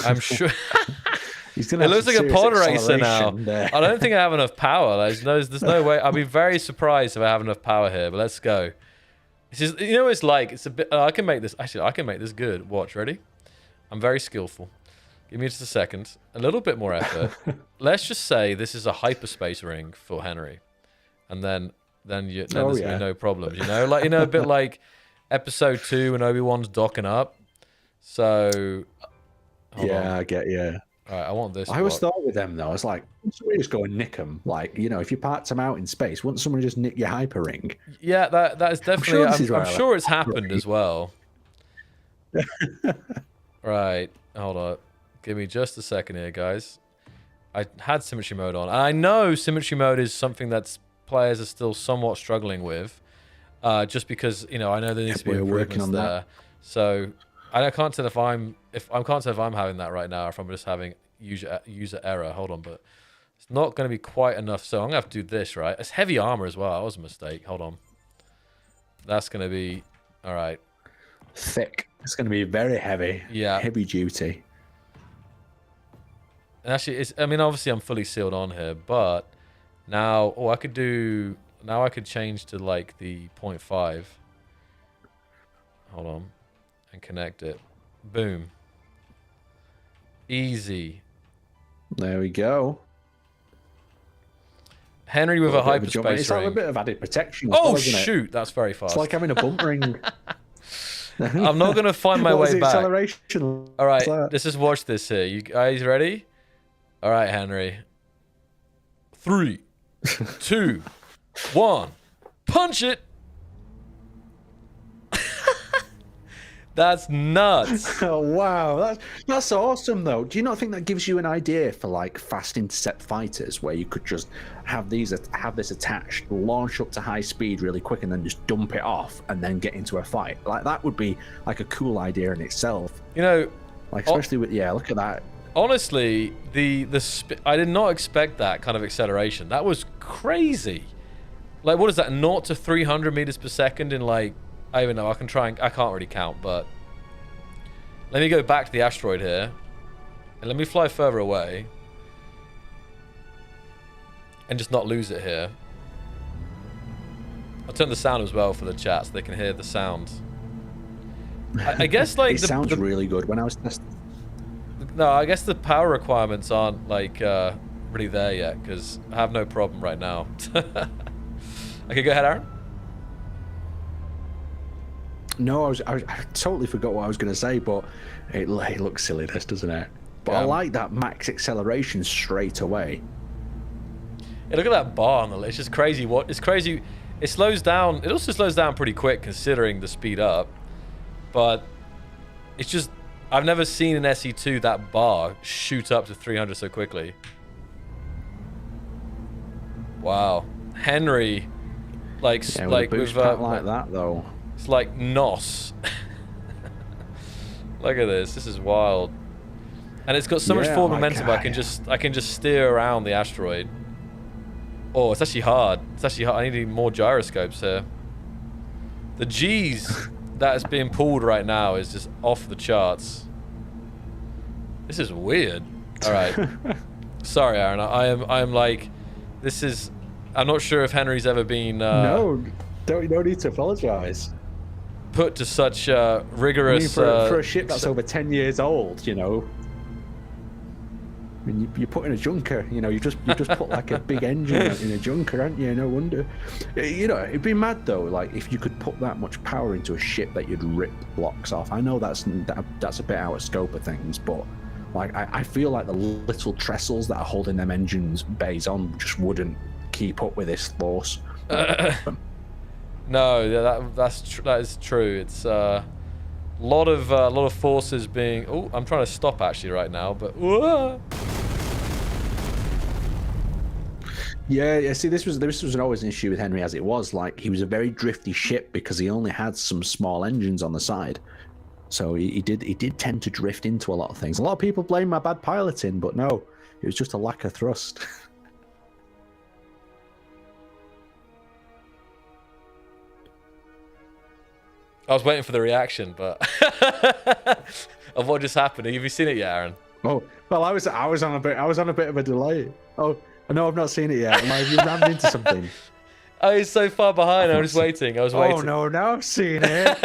I'm sure... He's gonna it looks like a pod racer now. I don't think I have enough power. There's no way. I'll be very surprised if I have enough power here, but let's go. This is, you know what it's like? It's a bit... I can make this... Actually, I can make this good. Watch. Ready? I'm very skillful. Give me just a second. A little bit more effort. Let's just say this is a hyperspace ring for Henry. And then there's gonna be no problems, you know? Like, you know, a bit like episode 2 when Obi-Wan's docking up. So... Yeah, I get you. All right, I want this. I always thought with them though, it's like, somebody just go and nick them. Like, you know, if you parked them out in space, wouldn't someone just nick your hyper ring? Yeah, that is definitely. I'm sure it's happened as well. Right, hold on. Give me just a second here, guys. I had symmetry mode on. I know symmetry mode is something that players are still somewhat struggling with, just because, you know, I know there needs to be improvements there. That. So I can't tell if I'm having that right now, or if I'm just having user error. Hold on, but it's not going to be quite enough. So I'm gonna have to do this, right? It's heavy armor as well. That was a mistake. Hold on. That's gonna be all right. Thick. It's gonna be very heavy. Yeah. Heavy duty. And actually, I mean, obviously I'm fully sealed on here, but now, I could change to like the 0.5. Hold on. And connect it. Boom. Easy. There we go. Henry with a hyperspace ring. It's like a bit of added protection. Oh, shoot. That's very fast. It's like having a bump ring. I'm not going to find my way back. Acceleration? All right. Let's just watch this here. You guys ready? All right, Henry. 3, 2, 1. Punch it. That's nuts. Oh, wow. That's awesome, though. Do you not think that gives you an idea for, like, fast intercept fighters, where you could just have this attached, launch up to high speed really quick, and then just dump it off, and then get into a fight? Like, that would be, like, a cool idea in itself. You know... Like, especially with... Yeah, look at that. Honestly, I did not expect that kind of acceleration. That was crazy. Like, what is that? 0 to 300 meters per second in, like... I even know. I can't really count, but let me go back to the asteroid here, and let me fly further away, and just not lose it here. I'll turn the sound as well for the chat so they can hear the sound. I guess like it sounds really good when I was testing. No, I guess the power requirements aren't like really there yet because I have no problem right now. Okay, go ahead, Aaron. No, I totally forgot what I was going to say, but it looks silly, this, doesn't it? But I like that max acceleration straight away. Yeah, look at that bar on the list. It's just crazy. It's crazy. It slows down. It also slows down pretty quick considering the speed up. But it's just... I've never seen an SE2 that bar shoot up to 300 so quickly. Wow. Henry, like with a boost pack like that, though. It's like NOS. Look at this. This is wild. And it's got so much forward momentum. I can just steer around the asteroid. Oh, it's actually hard. I need more gyroscopes here. The G's that is being pulled right now is just off the charts. This is weird. All right. Sorry, Aaron. I am like, this is. I'm not sure if Henry's ever been. No need to apologize. Put to such rigorous. I mean, for a ship that's over 10 years old, you know. I mean, you put in a junker, you know, you just put like a big engine in a junker, aren't you? No wonder. You know, it'd be mad though, like if you could put that much power into a ship that you'd rip blocks off. I know that's a bit out of scope of things, but like I feel like the little trestles that are holding them engines bays on just wouldn't keep up with this force. No, that is true. It's a lot of forces being. Oh, I'm trying to stop actually right now, but. Yeah. See, this was always an issue with Henry, as it was like he was a very drifty ship because he only had some small engines on the side. So he did tend to drift into a lot of things. A lot of people blame my bad piloting, but no, it was just a lack of thrust. I was waiting for the reaction, but of what just happened. Have you seen it yet, Aaron? Oh, well, I was on a bit of a delay. Oh, no, I've not seen it yet. Have you rammed into something? Oh, he's so far behind. I was waiting. Oh no, now I've seen it.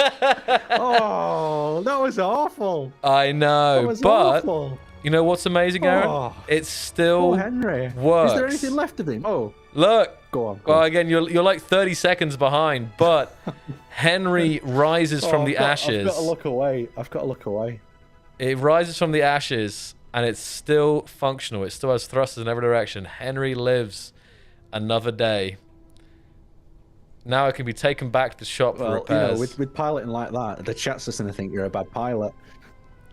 Oh, that was awful. I know, That was but awful. you know what's amazing, Aaron? Oh, It still poor Henry. works. Is there anything left of him? Oh, Look. go on. Well, again, you're like 30 seconds behind, but Henry rises from the ashes. I've got to look away. It rises from the ashes, and it's still functional. It still has thrusters in every direction. Henry lives another day. Now it can be taken back to the shop for repairs. You know, with piloting like that, the chat's just gonna think you're a bad pilot.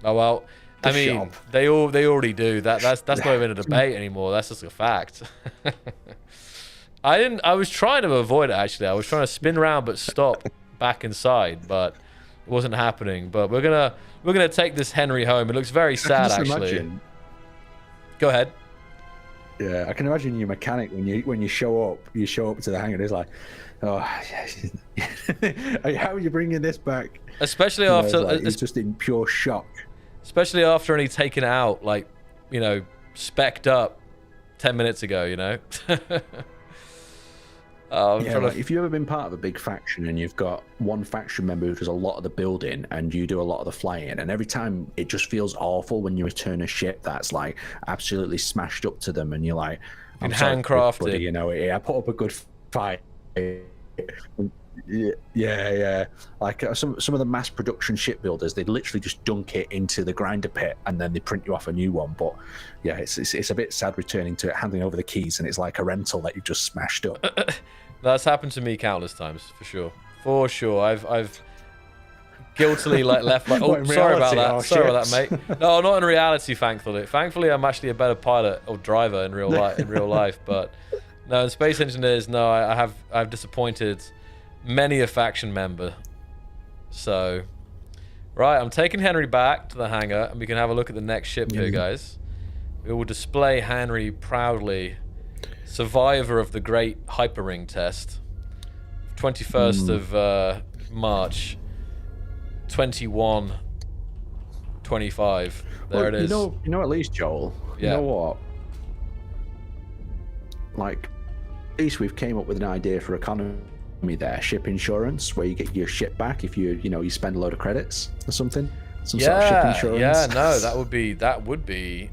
Oh well, The I mean, shop. they already do. That's not even a debate anymore. That's just a fact. I was trying to avoid it actually. I was trying to spin around but stop back inside, but it wasn't happening. But we're gonna take this Henry home. It looks very sad actually. Imagine, Go ahead. yeah, I can imagine your mechanic when you show up to the hangar. And it's like, oh, how are you bringing this back? Especially You know, after, it's like, he's just in pure shock. especially after only taking it out, like, you know, spec'd up 10 minutes ago. You know. Yeah, like, if you've ever been part of a big faction and you've got one faction member who does a lot of the building and you do a lot of the flying, and every time it just feels awful when you return a ship that's like absolutely smashed up to them, and you're like, I'm sorry, handcrafted. buddy, you know, I put up a good fight. Yeah. Like some of the mass production shipbuilders, they literally just dunk it into the grinder pit and then they print you off a new one. But yeah, it's a bit sad returning to it, handing over the keys, and it's like a rental that you've just smashed up. That's happened to me countless times, for sure. For sure, I've guiltily like left. Like, oh, sorry about that. Sorry about that, mate. No, not in reality. Thankfully, I'm actually a better pilot or driver in real life. But no, in Space Engineers, no, I've disappointed many a faction member. So, right, I'm taking Henry back to the hangar, and we can have a look at the next ship here, guys. We will display Henry proudly, survivor of the great hyperring test, 21st of March, 21:25. There it is. You know, at least, Joel, Yeah. you know what? Like, at least we've came up with an idea for economy there, ship insurance, where you get your ship back if you spend a load of credits or something. Some sort of ship insurance. Yeah, no, that would be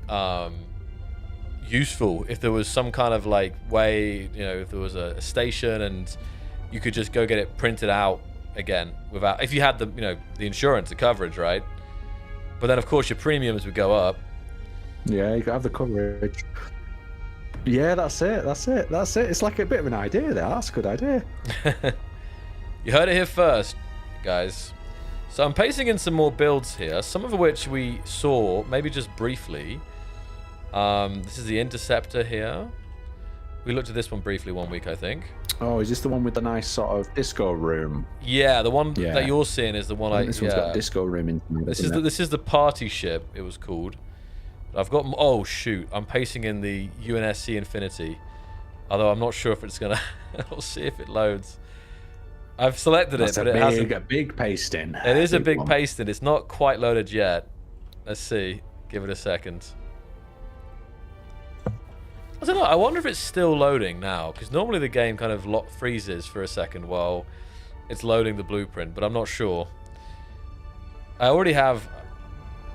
useful if there was some kind of like way, you know, if there was a station and you could just go get it printed out again without, if you had the, you know, the insurance, the coverage, right? But then of course your premiums would go up. Yeah, you gotta have the coverage. Yeah, that's it. It's like a bit of an idea there. That's a good idea. You heard it here first, guys. So I'm pasting in some more builds here, some of which we saw maybe just briefly. This is the Interceptor here. We looked at this one briefly one week, I think. Oh, is this the one with the nice sort of disco room? Yeah, the one that you're seeing is the one This one's got a disco room in it. This is the party ship, it was called. I've got, oh shoot, I'm pasting in the UNSC Infinity. Although I'm not sure if it's gonna, we'll see if it loads. I've selected it, but it hasn't. A big pasting. It is a big pasting. It's not quite loaded yet. Let's see. Give it a second. I don't know. I wonder if it's still loading now, because normally the game kind of freezes for a second while it's loading the blueprint, but I'm not sure. I already have.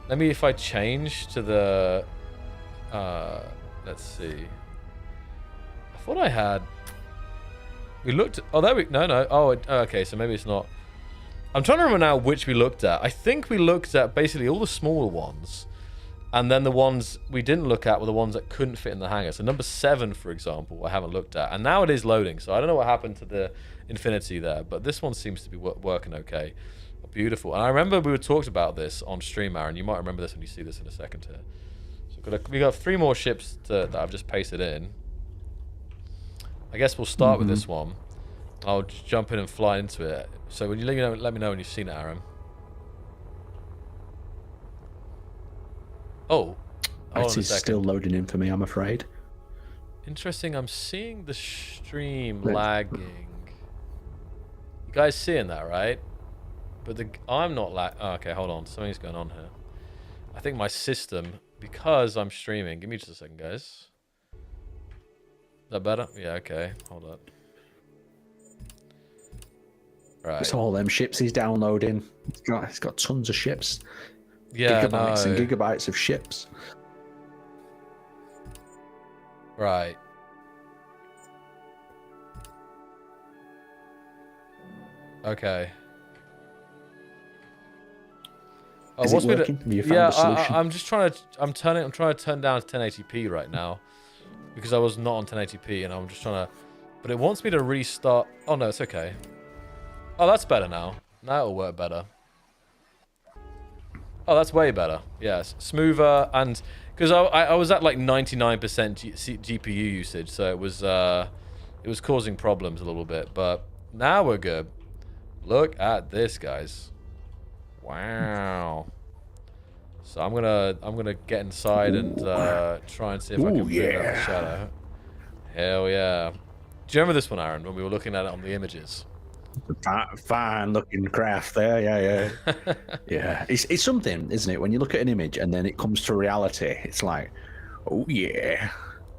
Let me, if I change to the. Let's see. I thought I had. We looked. Oh, there we. No. Oh, okay. So maybe it's not. I'm trying to remember now which we looked at. I think we looked at basically all the smaller ones, and then the ones we didn't look at were the ones that couldn't fit in the hangar. So number 7, for example, I haven't looked at, and now it is loading. So I don't know what happened to the Infinity there, but this one seems to be working okay. Beautiful. And I remember we were talked about this on stream, Aaron. You might remember this when you see this in a second here. So we got 3 more ships that I've just pasted in. I guess we'll start with this one. I'll just jump in and fly into it. So when you let me know when you've seen it, Aaron. Oh, hold on a It is second. still loading in for me, I'm afraid. Interesting. I'm seeing the stream lagging. You guys seeing that, right? But I'm not oh, okay, hold on. Something's going on here. I think my system, because I'm streaming. Give me just a second, guys. Is that better? Yeah, okay. Hold up. Right. It's all them ships he's downloading. It's got tons of ships. Yeah, gigabytes no. and gigabytes of ships. Right. Okay. Is it working? Have you found a solution? I'm just trying to. I'm trying to turn down to 1080p right now, because I was not on 1080p, and I'm just trying to. But it wants me to restart. Oh no, it's okay. Oh, that's better now. Now it'll work better. Oh, that's way better. Yes, smoother, and because I was at like 99% GPU usage, so it was causing problems a little bit. But now we're good. Look at this, guys. Wow. So I'm gonna get inside and try and see if I can move out the shadow. Hell yeah. Do you remember this one, Aaron, when we were looking at it on the images? Fine looking craft there, yeah. Yeah, it's something, isn't it? When you look at an image and then it comes to reality, it's like, oh yeah.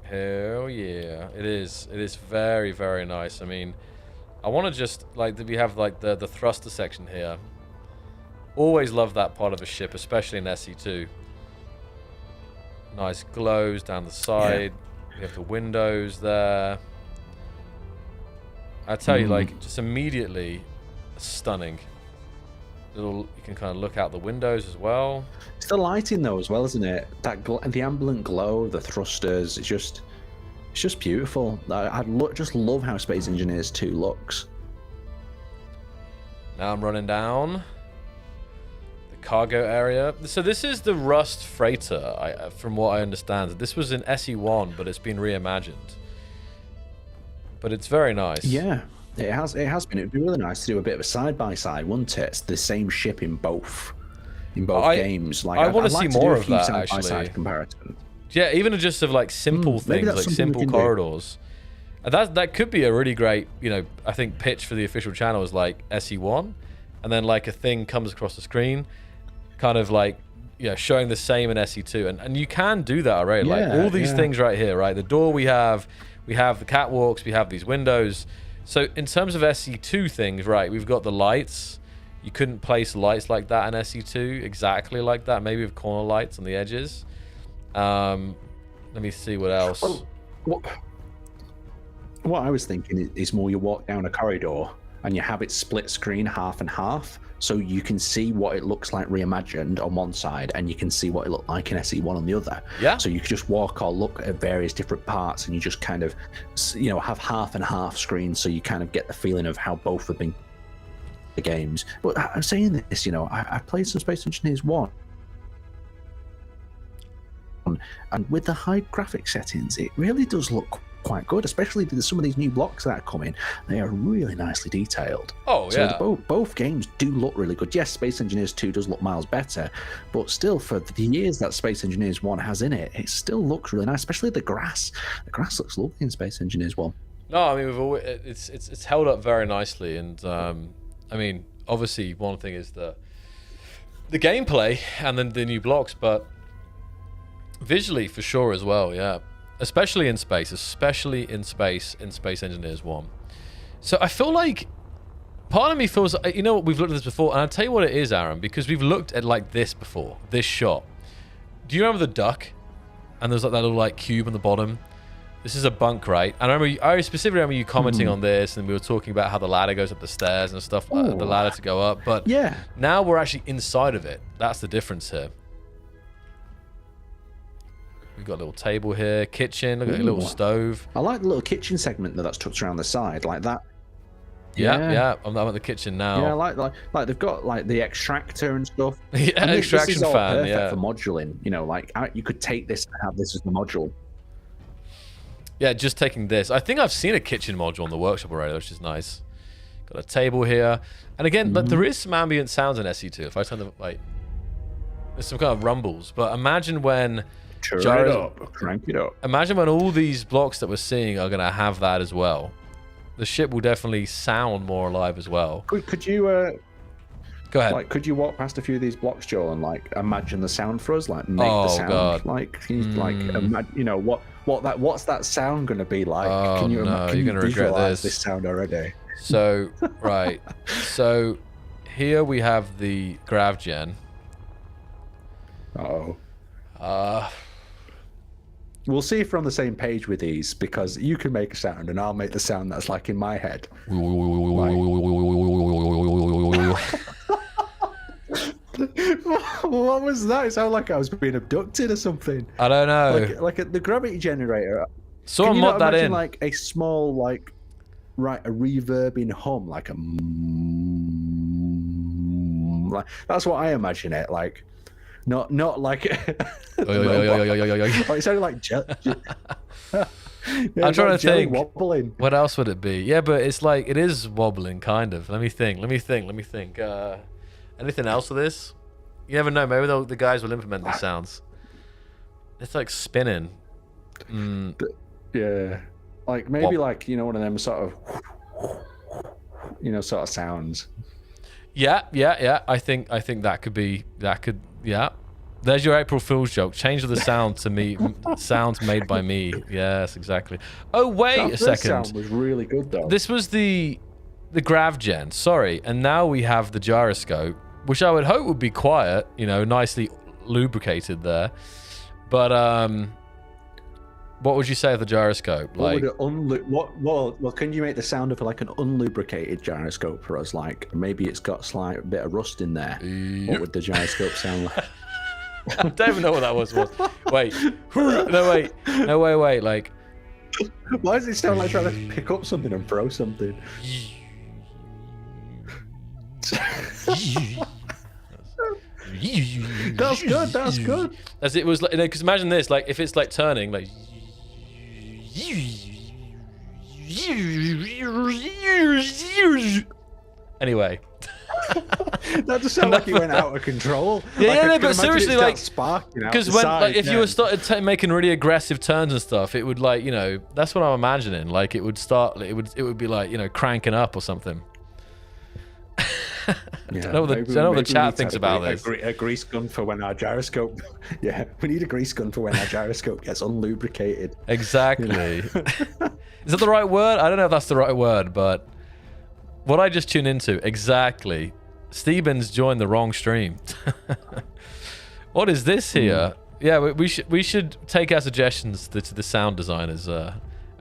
Hell yeah. It is very, very nice. I mean, I want to just, like, we have, like, the thruster section here. Always love that part of a ship, especially in SE2. Nice glows down the side. Yeah. We have the windows there. I tell you, like, just immediately stunning. You can kind of look out the windows as well. It's the lighting though as well, isn't it? That the ambient glow, the thrusters. It's just beautiful. I just love how Space Engineers 2 looks. Now I'm running down the cargo area. So this is the Rust freighter, from what I understand. This was in SE1, but it's been reimagined. But it's very nice. Yeah, it has been. It'd be really nice to do a bit of a side-by-side, wouldn't it? It's the same ship in both games. Like, I want to see more of that, side-by-side comparisons. Yeah, even just of like simple things, like simple corridors. And that could be a really great, I think pitch for the official channel is like SE1, and then like a thing comes across the screen, kind of like showing the same in SE2, and you can do that already. Like all these things right here, right? The door we have the catwalks, we have these windows. So in terms of SE2 things, right? We've got the lights. You couldn't place lights like that in SE2 exactly like that. Maybe with corner lights on the edges. Let me see what else. Well, what I was thinking is more you walk down a corridor and you have it split screen half and half, so you can see what it looks like reimagined on one side and you can see what it looked like in SE1 on the other. Yeah. So you can just walk or look at various different parts and you just kind of, have half and half screens, so you kind of get the feeling of how both have been the games. But I'm saying this, I played some Space Engineers 1. And with the high graphic settings, it really does look quite good, especially some of these new blocks that are coming. They are really nicely detailed. Oh, yeah. So both games do look really good. Yes, Space Engineers 2 does look miles better, but still, for the years that Space Engineers 1 has in it, it still looks really nice, especially the grass. The grass looks lovely in Space Engineers 1. No, I mean, it's held up very nicely, and I mean, obviously, one thing is the gameplay and then the new blocks, but visually for sure as well, yeah. Especially in Space Engineers 1. So I feel like part of me feels, what, we've looked at this before, and I'll tell you what it is, Aaron, because we've looked at like this before, this shot. Do you remember the duck? And there's like that little like cube on the bottom. This is a bunk, right? And I specifically remember you commenting on this, and we were talking about how the ladder goes up the stairs and stuff, the ladder to go up. But yeah, now we're actually inside of it. That's the difference here. We've got a little table here, kitchen, look at a little stove. I like the little kitchen segment that's tucked around the side, like that. Yeah. I'm at the kitchen now. Yeah, like they've got like the extractor and stuff. Yeah, and extraction this is all fan. Perfect Yeah, for moduling. Like you could take this and have this as the module. Yeah, just taking this. I think I've seen a kitchen module in the workshop already, which is nice. Got a table here, and again, but there is some ambient sounds in SE2. If I turn the light. There's some kind of rumbles. But imagine when Turn it up, crank it up. Imagine when all these blocks that we're seeing are going to have that as well. The ship will definitely sound more alive as well. Could you go ahead? Like, could you walk past a few of these blocks, Joel, and like imagine the sound for us? Like, make the sound. God. Like, you know, what's that sound going to be like? Oh, can you no, can you're you going to regret visualize this. sound already? So, right. So, here we have the GravGen. We'll see if we're on the same page with these, because you can make a sound and I'll make the sound that's like in my head. What was that? It sounded like I was being abducted or something. I don't know. Like the gravity generator. Someone mod that in. Like a small, like, right, a reverbing hum, like a like, that's what I imagine it like. Not like it sounded like I'm trying to think. Wobbling. What else would it be? Yeah, but it's like, it is wobbling, kind of. Let me think. Anything else with this? You never know. Maybe the guys will implement these sounds. It's like spinning. Yeah. Like, maybe like, you know, one of them sort of, you know, sort of sounds. Yeah. I think that could, yeah. There's your April Fool's joke. Change the sound to me. Sounds made by me. Yes, exactly. Oh, wait a second. This sound was really good, though. This was the GravGen, sorry. And now we have the gyroscope, which I would hope would be quiet, you know, nicely lubricated there. But, what would you say of the gyroscope? Like, well, can you make the sound of like an unlubricated gyroscope for us? Like, maybe it's got a slight bit of rust in there. What would the gyroscope sound like? I don't even know what that was. Wait. No, wait. Like, why does it sound like trying to pick up something and throw something? That's good. As it was, like, because imagine this, like, if it's like turning, like. Anyway. That just sounded like it went out of control. Yeah, but seriously, like, because when, like, if you were started making really aggressive turns and stuff, it would, like, you know, that's what I'm imagining. Like, it would start, it would be like, you know, cranking up or something. I don't know what the chat thinks about this. A grease gun for when our gyroscope. Yeah, we need a grease gun for when our gyroscope gets unlubricated. Exactly. You know? Is that the right word? I don't know if that's the right word, but what I just tuned into, exactly. Stevens joined the wrong stream. What is this here? Yeah, we should take our suggestions to the sound designers.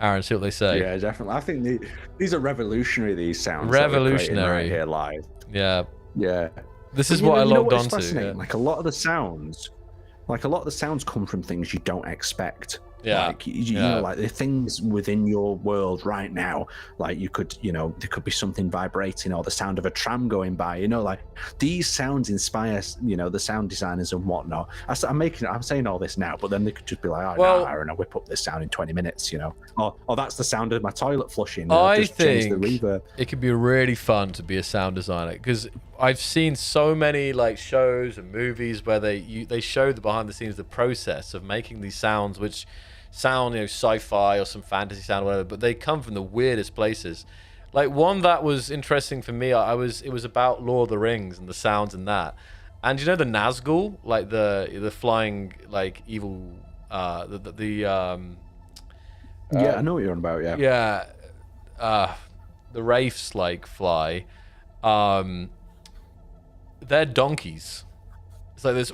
Aaron, see what they say. Yeah, definitely. I think these are revolutionary. These sounds. Revolutionary. Right here live. Yeah. Yeah. This is what I logged onto. Yeah. Like a lot of the sounds come from things you don't expect. Yeah. Like, you know, like the things within your world right now, like you could, you know, there could be something vibrating or the sound of a tram going by, you know, like these sounds inspire, you know, the sound designers and whatnot. I'm saying all this now, but then they could just be like, oh, no, Aaron, I'll whip up this sound in 20 minutes, you know, or that's the sound of my toilet flushing. I think it could be really fun to be a sound designer, because I've seen so many like shows and movies where they show the behind the scenes, the process of making these sounds, which sound, you know, sci-fi or some fantasy sound or whatever, but they come from the weirdest places. Like, one that was interesting for me, it was about Lord of the Rings and the sounds in that. And you know the Nazgul, like the flying, like, evil yeah, I know what you're on about. Yeah, the wraiths like fly. They're donkeys. It's like this.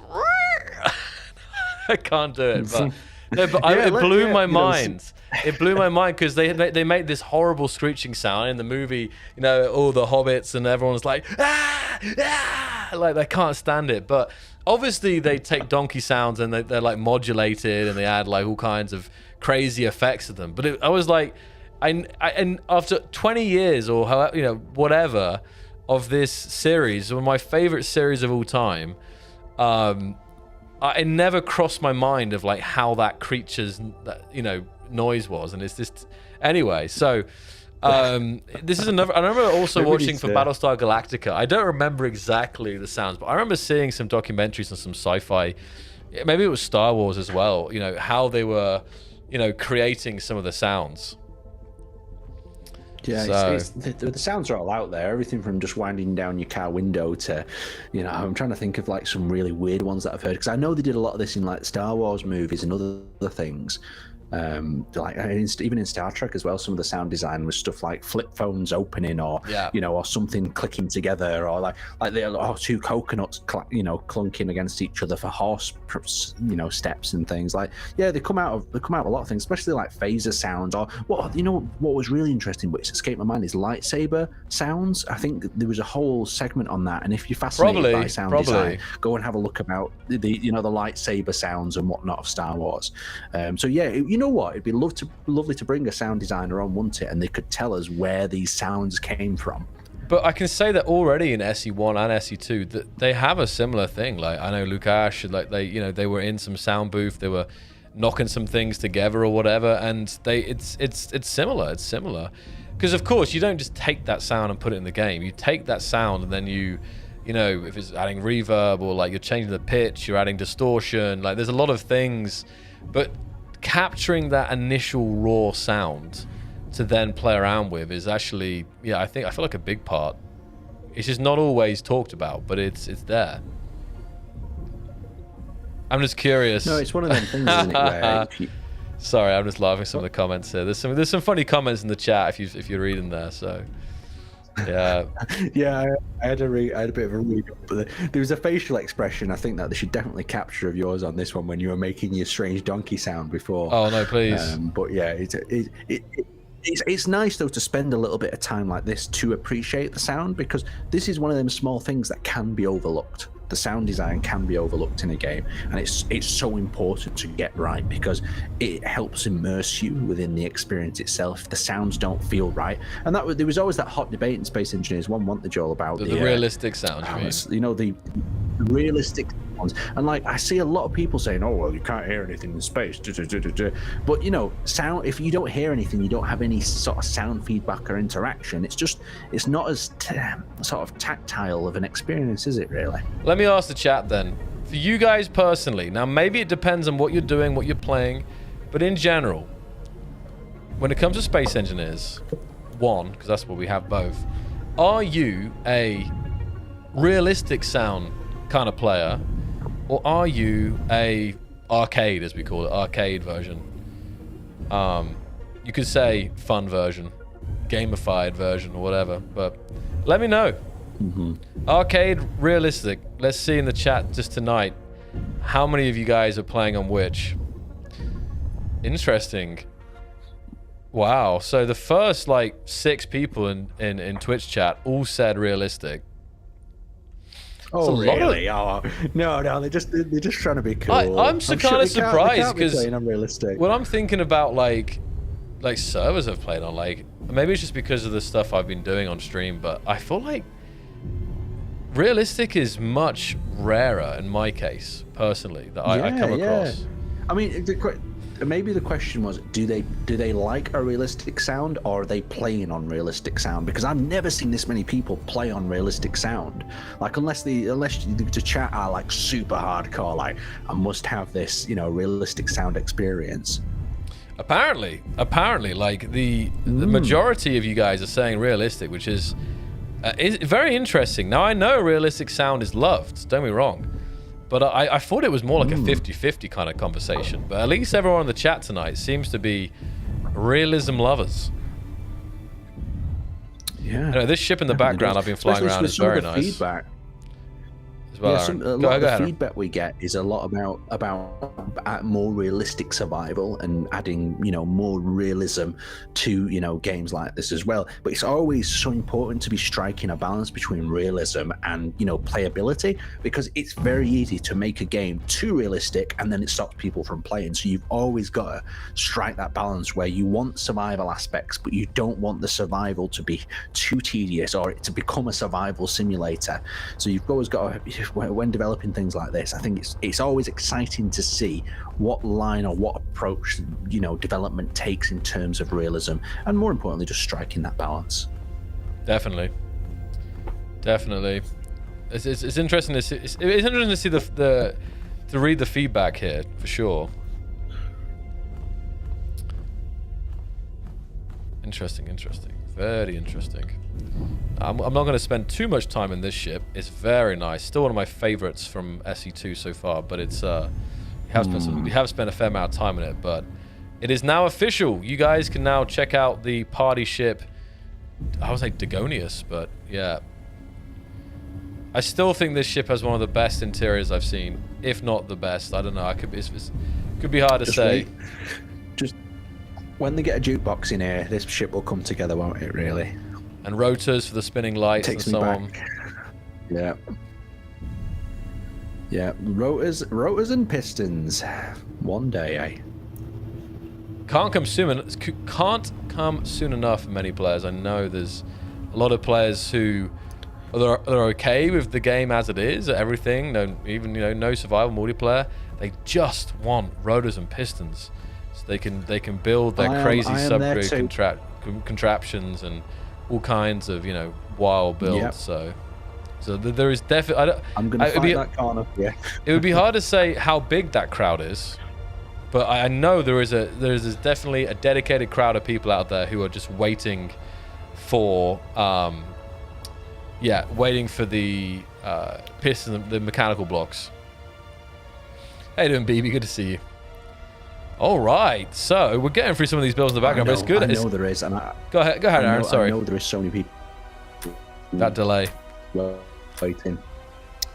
I can't do it, but no, but it blew my mind. It blew my mind because they made this horrible screeching sound in the movie. You know, all the hobbits and everyone's like, like they can't stand it. But obviously they take donkey sounds and they're like modulated and they add like all kinds of crazy effects to them. But I was like, and after 20 years or however, you know, whatever of this series, one of my favorite series of all time, it never crossed my mind of like how that creature's, you know, noise was. And it's just, anyway, so This is another. I remember also Everybody watching for said- Battlestar Galactica. I don't remember exactly the sounds, but I remember seeing some documentaries on some sci-fi. Maybe it was Star Wars as well. You know how they were, creating some of the sounds. Yeah, So- the sounds are all out there. Everything from just winding down your car window to, I'm trying to think of like some really weird ones that I've heard, because I know they did a lot of this in like Star Wars movies and other things. Like even in Star Trek as well, some of the sound design was stuff like flip phones opening, or Yeah. or something clicking together, or like two coconuts clunking against each other for horse steps and things. Like they come out of a lot of things, especially like phaser sounds, or what was really interesting, but it's escaped my mind, is lightsaber sounds. I think there was a whole segment on that, and if you're fascinated by sound design, go and have a look about the lightsaber sounds and whatnot of Star Wars. So yeah, you know what? It'd be lovely to bring a sound designer on, wouldn't it? And they could tell us where these sounds came from. But I can say that already in SE1 and SE2 that they have a similar thing. Like I know Lukash, like they were in some sound booth, they were knocking some things together or whatever, and it's similar. It's similar because of course you don't just take that sound and put it in the game. You take that sound and then if it's adding reverb or like you're changing the pitch, you're adding distortion. Like there's a lot of things, but capturing that initial raw sound to then play around with is actually, I feel like a big part. It's just not always talked about, but it's there. I'm just curious. No, it's one of them things, isn't it? Where Sorry, I'm just laughing at some of the comments here. There's some funny comments in the chat if you're reading there. So yeah. Yeah, I had a bit of a read, but there was a facial expression I think that they should definitely capture of yours on this one when you were making your strange donkey sound before. Oh no, please. But yeah, it's nice though to spend a little bit of time like this to appreciate the sound, because this is one of them small things that can be overlooked. The sound design can be overlooked in a game, and it's so important to get right because it helps immerse you within the experience itself. If the sounds don't feel right, and there was always that hot debate in Space Engineers 1, weren't there, Joel, about the realistic sound, you mean? The realistic ones. And like I see a lot of people saying, oh well, you can't hear anything in space, but sound, if you don't hear anything, you don't have any sort of sound feedback or interaction, it's not as sort of tactile of an experience, is it really? Let me ask the chat then, for you guys personally, now maybe it depends on what you're doing, what you're playing, but in general, when it comes to Space Engineers 1, because that's what we have both, are you a realistic sound kind of player, or are you a arcade, as we call it, arcade version? You could say fun version, gamified version, or whatever, but let me know. Arcade, realistic. Let's see in the chat just tonight how many of you guys are playing on which. Interesting. Wow, so the first like 6 people in Twitch chat all said realistic. Oh really? No, they're just trying to be cool. I'm kind of surprised because unrealistic. when I'm thinking about like servers I've played on, like maybe it's just because of the stuff I've been doing on stream, but I feel like realistic is much rarer in my case personally that I come across. I mean, maybe the question was, do they like a realistic sound, or are they playing on realistic sound? Because I've never seen this many people play on realistic sound. Like unless the chat are like super hardcore, like I must have this, realistic sound experience. Apparently, like the majority of you guys are saying realistic, which is very interesting. Now I know realistic sound is loved, don't be wrong. But I thought it was more like a 50-50 kind of conversation. But at least everyone in the chat tonight seems to be realism lovers. Yeah. Anyway, this ship in the background I've been flying around is very nice. Feedback. As well, a lot of the feedback we get is a lot about more realistic survival and adding, more realism to, games like this as well. But it's always so important to be striking a balance between realism and, playability, because it's very easy to make a game too realistic and then it stops people from playing. So you've always got to strike that balance where you want survival aspects, but you don't want the survival to be too tedious or it to become a survival simulator. So you've always got to when developing things like this, I think it's always exciting to see what line or what approach development takes in terms of realism, and more importantly, just striking that balance. Definitely. It's interesting to see. It's interesting to see to read the feedback here for sure. Interesting. Very interesting. I'm not going to spend too much time in this ship. It's very nice. Still one of my favorites from SE2 so far, but it's we have spent a fair amount of time in it, but it is now official. You guys can now check out the party ship. I would say Dagonius, but yeah. I still think this ship has one of the best interiors I've seen, if not the best. I don't know. It could be hard to say. Just when they get a jukebox in here, this ship will come together, won't it? Really. And rotors for the spinning lights and so on. Yeah. Yeah, rotors and pistons. One day, eh? Can't come soon enough for many players. I know there's a lot of players who are okay with the game as it is, everything, no survival multiplayer. They just want rotors and pistons, so they can build their crazy subgrid contraptions and all kinds of wild builds. Yep. So there is definitely. I'm gonna fight that corner. Yeah. It would be hard to say how big that crowd is, but I know there is definitely a dedicated crowd of people out there who are just waiting for the piston, the mechanical blocks. How you doing, BB? Good to see you. All right, so we're getting through some of these builds in the background, but it's good. I know there is. And go ahead, Aaron. Sorry. I know there is so many people. That delay. Waiting.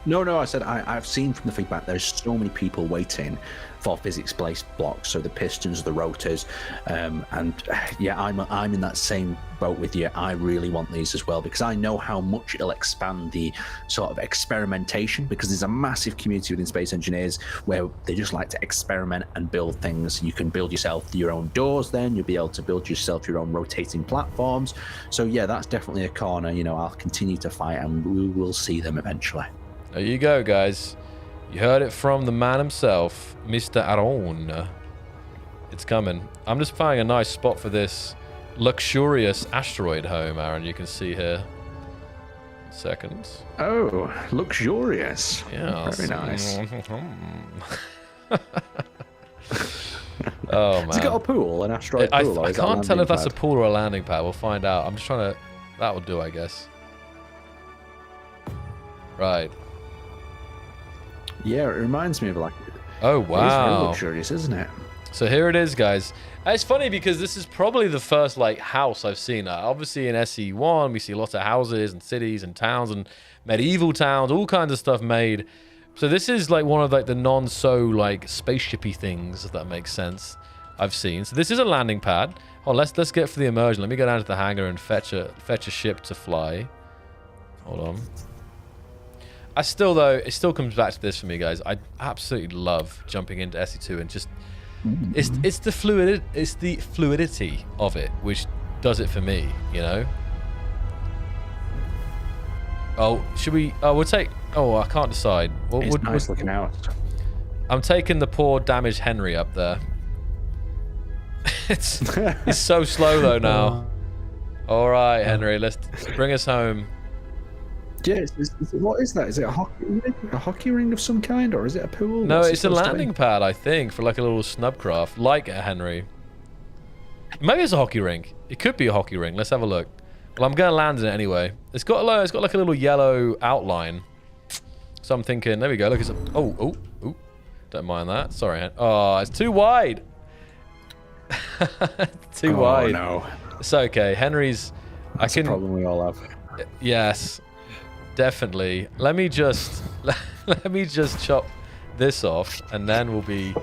No, I said I've seen from the feedback there's so many people waiting for physics-based blocks, so the pistons, the rotors, and yeah, I'm in that same boat with you. I really want these as well, because I know how much it'll expand the sort of experimentation, because there's a massive community within space engineers where they just like to experiment and build things. You can build yourself your own doors, then you'll be able to build yourself your own rotating platforms. So yeah, that's definitely a corner, I'll continue to fight, and we will see them eventually. There you go, guys. You heard it from the man himself, Mr. Aaron. It's coming. I'm just finding a nice spot for this luxurious asteroid home, Aaron. You can see here. Seconds. Oh, luxurious. Yeah. Very nice. Oh, man. Has it got a pool, an asteroid pool? I can't tell if that's a pool or a landing pad. We'll find out. I'm just trying to... That will do, I guess. Right. Yeah, it reminds me of like... Oh, wow. It's very luxurious, isn't it? So here it is, guys. It's funny because this is probably the first house I've seen. Obviously in SE1, we see lots of houses and cities and towns and medieval towns, all kinds of stuff made. So this is one of the spaceshipy things, if that makes sense, I've seen. So this is a landing pad. Oh, let's get for the immersion. Let me go down to the hangar and fetch a ship to fly. Hold on. It still comes back to this for me, guys. I absolutely love jumping into SE2 and just it's the fluidity of it which does it for me, Oh, should we? Oh, we'll take. Oh, I can't decide. It's nice looking out. I'm taking the poor damaged Henry up there. It's so slow though now. All right, Henry, let's bring us home. Yeah, what is that? Is it a hockey ring of some kind, or is it a pool? No, it's a landing pad, I think, for a little snubcraft, like a Henry. Maybe it's a hockey rink. It could be a hockey ring. Let's have a look. Well, I'm going to land in it anyway. It's got like a little yellow outline. So I'm thinking, there we go. Look, it's oh, don't mind that. Sorry. Oh, it's too wide. Too wide. No. It's okay. Henry's. That's a problem we all have. Yes. Definitely. Let me just chop this off, and then we'll be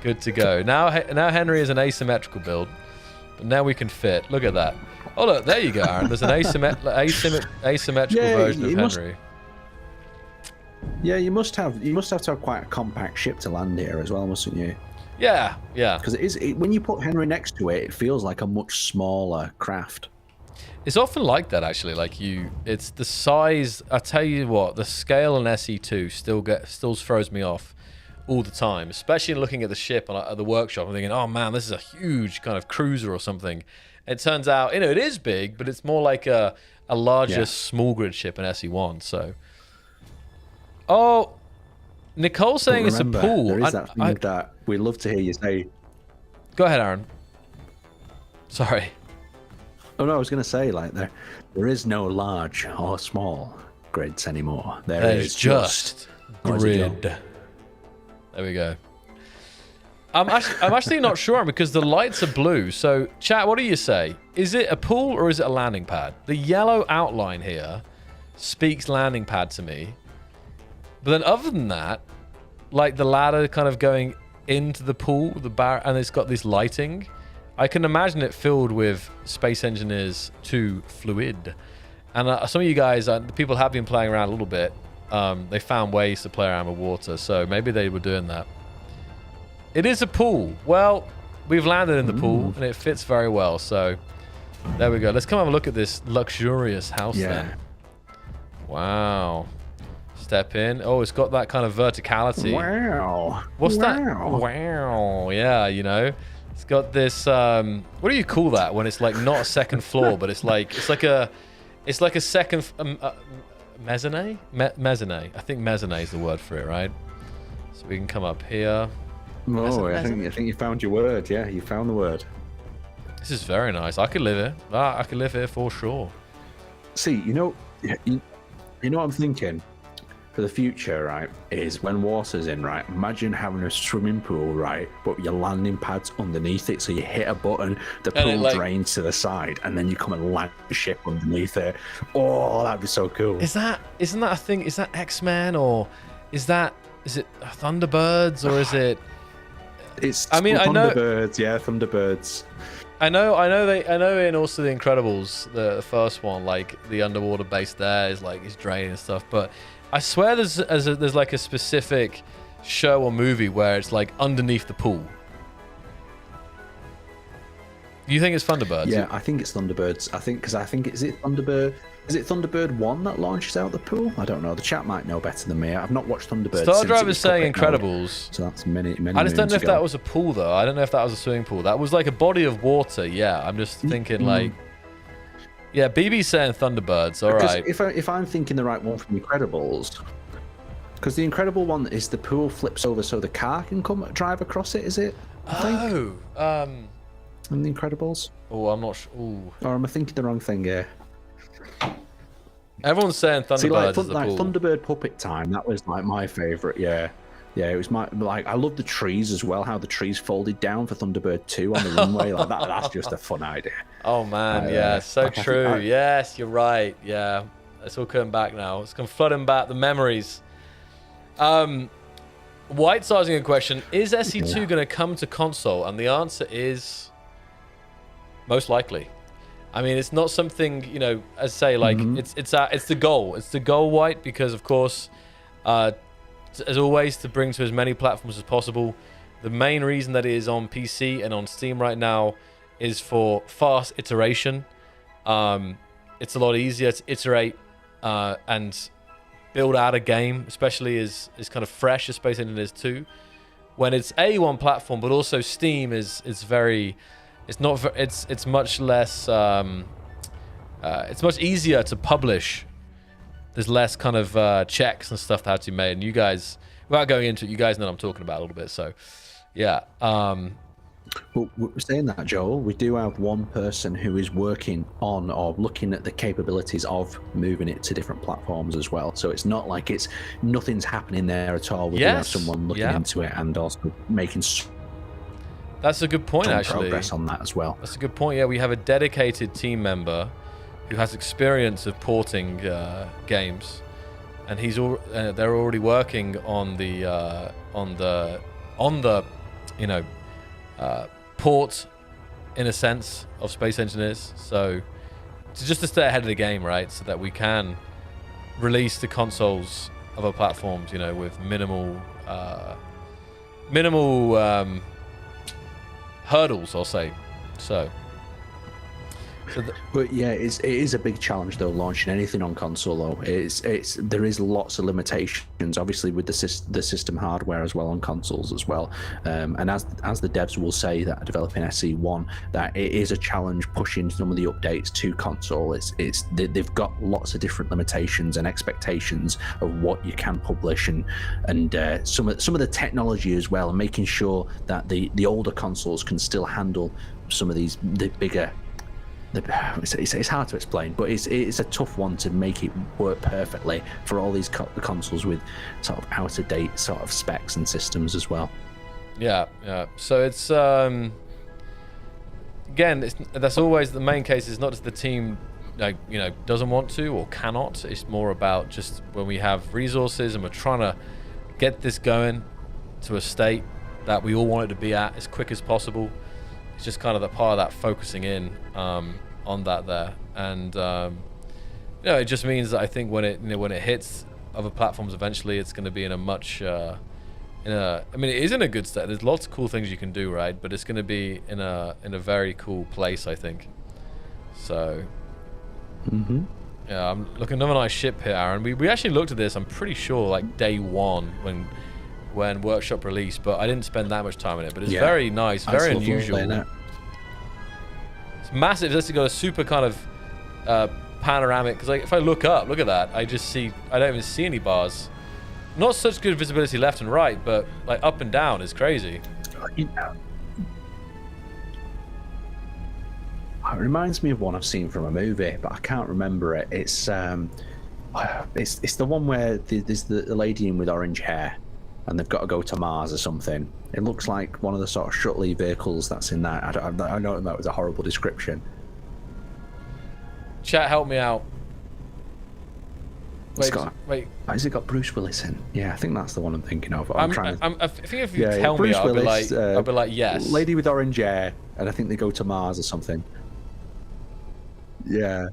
good to go. Now Henry is an asymmetrical build, but now we can fit. Look at that. Oh look, there you go, Aaron. There's an asymmetrical version of Henry. Yeah, you must have to have quite a compact ship to land here as well, mustn't you? Yeah. Because when you put Henry next to it, it feels like a much smaller craft. It's often like that, actually. Like it's the size. I tell you what, the scale on SE2 still throws me off all the time, especially looking at the ship at the workshop. I'm thinking, oh man, this is a huge kind of cruiser or something. It turns out, you know, it is big, but it's more like a larger small grid ship in SE1. So, oh, Nicole's saying it's a pool. There is that thing that we love to hear you say. Go ahead, Aaron. Sorry. Oh no, I was going to say, like, there is no large or small grids anymore. There's just grid. There we go. I'm actually not sure because the lights are blue. So, chat, what do you say? Is it a pool or is it a landing pad? The yellow outline here speaks landing pad to me. But then other than that, like the ladder kind of going into the pool, and it's got this lighting. I can imagine it filled with Space Engineers 2 fluid. And some of you guys, the people have been playing around a little bit. They found ways to play around with water, so maybe they were doing that. It is a pool. Well, we've landed in the pool, and it fits very well, so there we go. Let's come have a look at this luxurious house then. Wow. Step in. Oh, it's got that kind of verticality. Wow. What's that? Wow. Yeah, you know. It's got this, what do you call that when it's like not a second floor, but it's like a second, mezzanine? Mezzanine. I think mezzanine is the word for it, right? So we can come up here. Oh, I think you found your word. Yeah, you found the word. This is very nice. I could live here. I could live here for sure. See, you know what I'm thinking for the future, right, is when water's in, right, imagine having a swimming pool, right, but your landing pad's underneath it, so you hit a button, the pool drains to the side, and then you come and land the ship underneath it. Oh, that'd be so cool. Isn't that a thing? Is that X-Men, or is it Thunderbirds, or is it... Thunderbirds, yeah, Thunderbirds. I know in also The Incredibles, the first one, like the underwater base there is draining and stuff, but I swear there's like a specific show or movie where it's like underneath the pool. You think it's Thunderbirds? Yeah, I think it's Thunderbirds. Is it Thunderbird 1 that launches out the pool? I don't know. The chat might know better than me. I've not watched Thunderbird. Star Driver's saying Incredibles. So that's many I just don't know if that was a pool though. I don't know if that was a swimming pool. That was like a body of water. Yeah, I'm just thinking like. Yeah, BB's saying Thunderbirds. All right. If I'm thinking the right one from Incredibles, because the Incredible one is the pool flips over so the car can drive across it. Is it? In the Incredibles. Oh, I'm not sure. Ooh. Or am I thinking the wrong thing here? Everyone's saying Thunderbirds is the pool. Thunderbird Puppet Time. That was like my favorite. Yeah. Yeah, it was I love the trees as well, how the trees folded down for Thunderbird 2 on the runway. Like that's just a fun idea. Oh man, yeah, so true. Yes, you're right. Yeah. It's all coming back now. It's come flooding back, the memories. White's asking a question, is SE2 going to come to console? And the answer is most likely. I mean, it's not something, you know, as say, like, it's the goal. It's the goal, White, because of course, as always, to bring to as many platforms as possible. The main reason that it is on PC and on Steam right now is for fast iteration. It's a lot easier to iterate and build out a game, especially as kind of fresh as Space Engineers 2. When it's one platform, but also Steam is very, it's much less, it's much easier to publish. There's less kind of checks and stuff that have to be made. And you guys, without going into it, you guys know what I'm talking about a little bit. So, yeah. Well, we're saying that, Joel, we do have one person who is working on or looking at the capabilities of moving it to different platforms as well. So it's not like nothing's happening there at all. We do have someone looking into it and also making That's a good point, actually. Progress on that as well. That's a good point. Yeah, we have a dedicated team member who has experience of porting games, and they're already working on the port, in a sense, of Space Engineers. So just to stay ahead of the game, right, so that we can release the consoles of our platforms, you know, with minimal hurdles, I'll say. So So But yeah, it is a big challenge though launching anything on console though. There is lots of limitations, obviously with the system hardware as well on consoles as well. And as the devs will say that are developing SE1, that it is a challenge pushing some of the updates to console. They've got lots of different limitations and expectations of what you can publish and some of the technology as well, and making sure that the older consoles can still handle some of the bigger. It's hard to explain, but it's a tough one to make it work perfectly for all these consoles with sort of out of date sort of specs and systems as well. Yeah. So it's again, that's always the main case. Is not just the team, like, doesn't want to or cannot. It's more about just when we have resources and we're trying to get this going to a state that we all want it to be at as quick as possible. It's just kind of the part of that focusing in on that there, and it just means that I think when it hits other platforms eventually, it's going to be in a much it is in a good state. There's lots of cool things you can do, right? But it's going to be in a very cool place, I think. So yeah, I'm looking at another nice ship here, Aaron. We actually looked at this, I'm pretty sure, like day one when Workshop released, but I didn't spend that much time in it. But it's very nice, very unusual. It's massive. It's got a super kind of panoramic, because like if I look at that, I don't even see any bars. Not such good visibility left and right, but like up and down is crazy. It reminds me of one I've seen from a movie, but I can't remember it. It's the one where there's the lady in with orange hair, and they've got to go to Mars or something. It looks like one of the sort of shuttle vehicles that's in that. I know that was a horrible description. Chat, help me out. Wait. Has it got Bruce Willis in? Yeah, I think that's the one I'm thinking of. I think if you tell me, I'll be like, yes. Lady with orange hair, and I think they go to Mars or something. Yeah.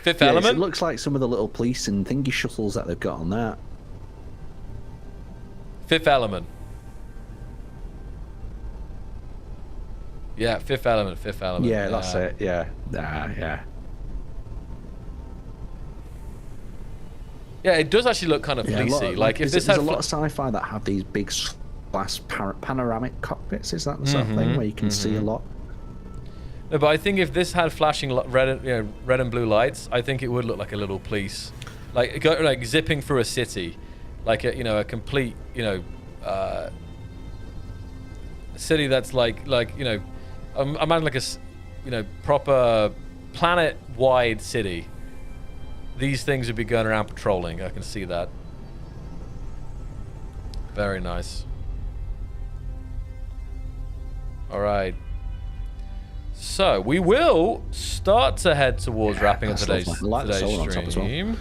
Fifth Element? It looks like some of the little police and thingy shuttles that they've got on that. Fifth Element. Yeah, Fifth Element. Yeah, that's it. Yeah. Yeah. Yeah, it does actually look kind of fleecy. There's a lot of sci-fi that have these big glass panoramic cockpits. Is that the sort of thing where you can see a lot? No, but I think if this had flashing red and blue lights, I think it would look like a little police, like zipping through a city, like a complete city that's imagine like a proper planet-wide city. These things would be going around patrolling. I can see that. Very nice. All right. So we will start to head towards wrapping up today's stream.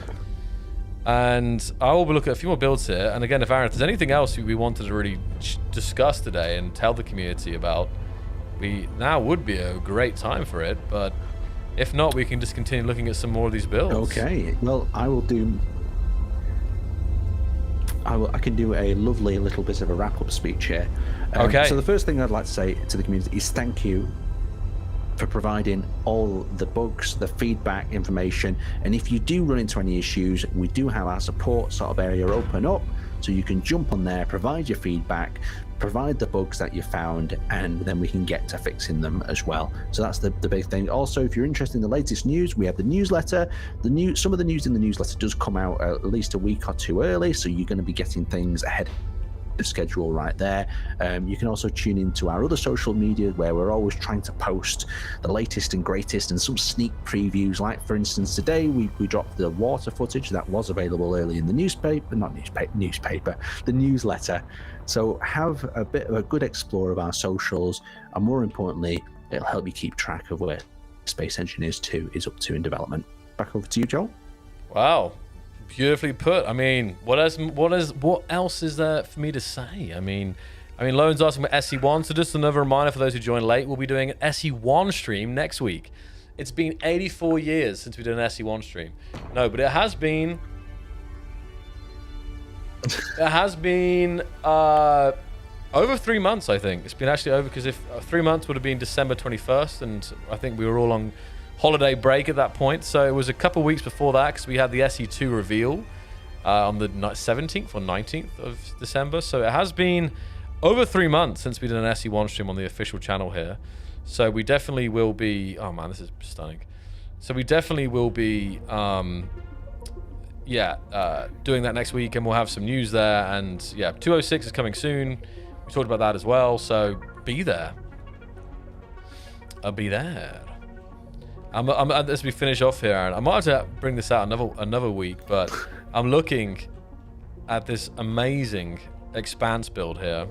And I will be looking at a few more builds here. And again, if Aaron, if there's anything else we wanted to really discuss today and tell the community about, now would be a great time for it. But if not, we can just continue looking at some more of these builds. Okay. Well, I can do a lovely little bit of a wrap-up speech here. Okay. So the first thing I'd like to say to the community is thank you for providing all the bugs, the feedback information, and if you do run into any issues, we do have our support sort of area open up, so you can jump on there, provide your feedback, provide the bugs that you found, and then we can get to fixing them as well. So that's the big thing. Also, if you're interested in the latest news, we have the newsletter. Some of the news in the newsletter does come out at least a week or two early, so you're going to be getting things ahead of schedule right there. You can also tune into our other social media where we're always trying to post the latest and greatest and some sneak previews. Like for instance, today we dropped the water footage that was available early in the the newsletter. So have a bit of a good explore of our socials, and more importantly, it'll help you keep track of where Space Engineers 2 is up to in development. Back over to you, Joel. Wow. Beautifully put. I mean, what else is there for me to say? I mean, Lone's asking about SE1, so just another reminder for those who joined late, we'll be doing an SE1 stream next week. It's been 84 years since we did an SE1 stream. No, but it has been over 3 months, I think. It's been actually over, because if 3 months would have been December 21st, and I think we were all on holiday break at that point. So it was a couple weeks before that because we had the SE2 reveal on the 17th or 19th of December. So it has been over 3 months since we did an SE1 stream on the official channel here. So we definitely will be... Oh man, this is stunning. So we definitely will be... doing that next week, and we'll have some news there. And yeah, 206 is coming soon. We talked about that as well, so be there. I'll be there. As we finish off here, Aaron, I might have to bring this out another week, but I'm looking at this amazing expanse build here.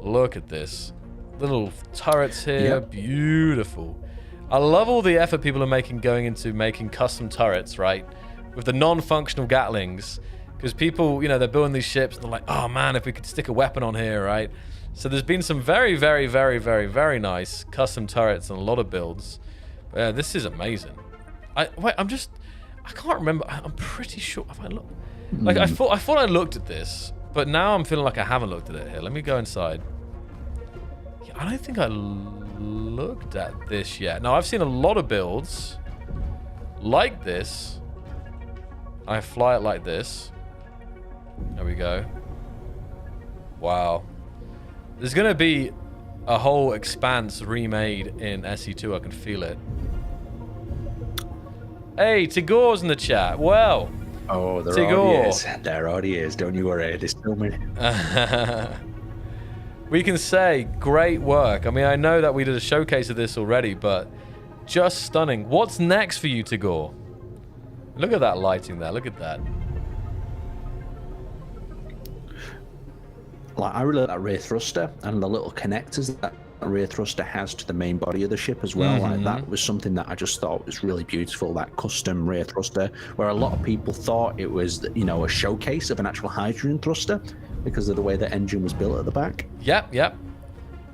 Look at this. Little turrets here, yep. Beautiful. I love all the effort people are making going into making custom turrets, right? With the non-functional Gatlings, because people, they're building these ships and they're like, oh man, if we could stick a weapon on here, right? So there's been some very, very, very, very, very nice custom turrets and a lot of builds. This is amazing. I can't remember. I'm pretty sure if I look, like I thought I looked at this, but now I'm feeling like I haven't looked at it here. Let me go inside. Yeah, I don't think I looked at this yet. Now I've seen a lot of builds like this. I fly it like this. There we go. Wow. There's going to be a whole expanse remade in SE2. I can feel it. Hey, Tigor's in the chat. Well. Oh, there already is. There already is. Don't you worry. There's so many. We can say great work. I mean, I know that we did a showcase of this already, but just stunning. What's next for you, Tigor? Look at that lighting there. Look at that. Like, I really like that rear thruster and the little connectors that rear thruster has to the main body of the ship as well. Like, that was something that I just thought was really beautiful, that custom rear thruster, where a lot of people thought it was, a showcase of an actual hydrogen thruster because of the way the engine was built at the back. Yep.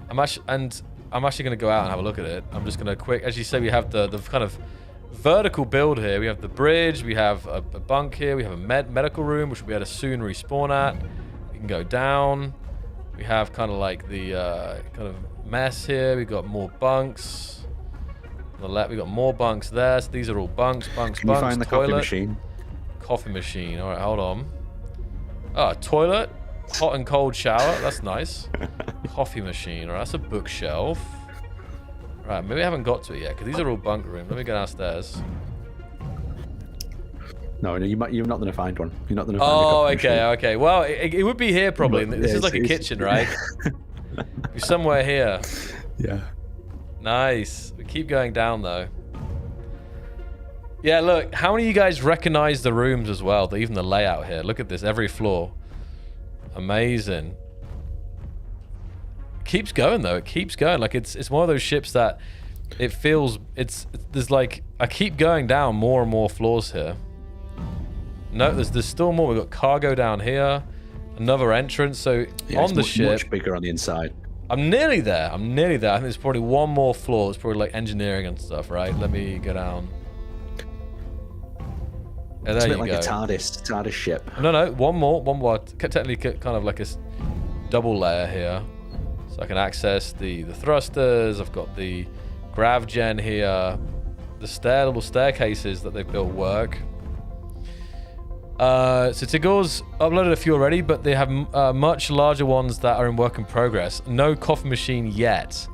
I'm actually going to go out and have a look at it. I'm just going to as you say, we have the kind of vertical build here. We have the bridge, we have a bunk here, we have a medical room, which we'll be able to soon respawn at. We can go down. We have kind of like the kind of mess here. We've got more bunks. On the left, we've got more bunks there. So these are all bunks. Can you find the coffee machine? Coffee machine. All right, hold on. Oh, toilet. Hot and cold shower. That's nice. Coffee machine. All right, that's a bookshelf. Right, maybe I haven't got to it yet, because these are all bunk rooms. Let me go downstairs. No, you're not going to find one. You're not going to find okay. Well, it would be here probably. This is like a kitchen, right? Be somewhere here. Yeah. Nice. We keep going down, though. Yeah, look. How many of you guys recognize the rooms as well? Even the layout here. Look at this. Every floor. Amazing. Keeps going though. It keeps going. Like it's one of those ships that it feels there's like I keep going down more and more floors here. No, there's still more. We've got cargo down here, another entrance. So on the ship, much bigger on the inside. I'm nearly there. I think there's probably one more floor. It's probably like engineering and stuff, right? Let me go down. Yeah, it's a bit like a TARDIS ship. No, one more. Technically, kind of like a double layer here. So I can access the thrusters. I've got the grav gen here. The little staircases that they've built work. So Tigor's uploaded a few already, but they have much larger ones that are in work in progress. No coffee machine yet.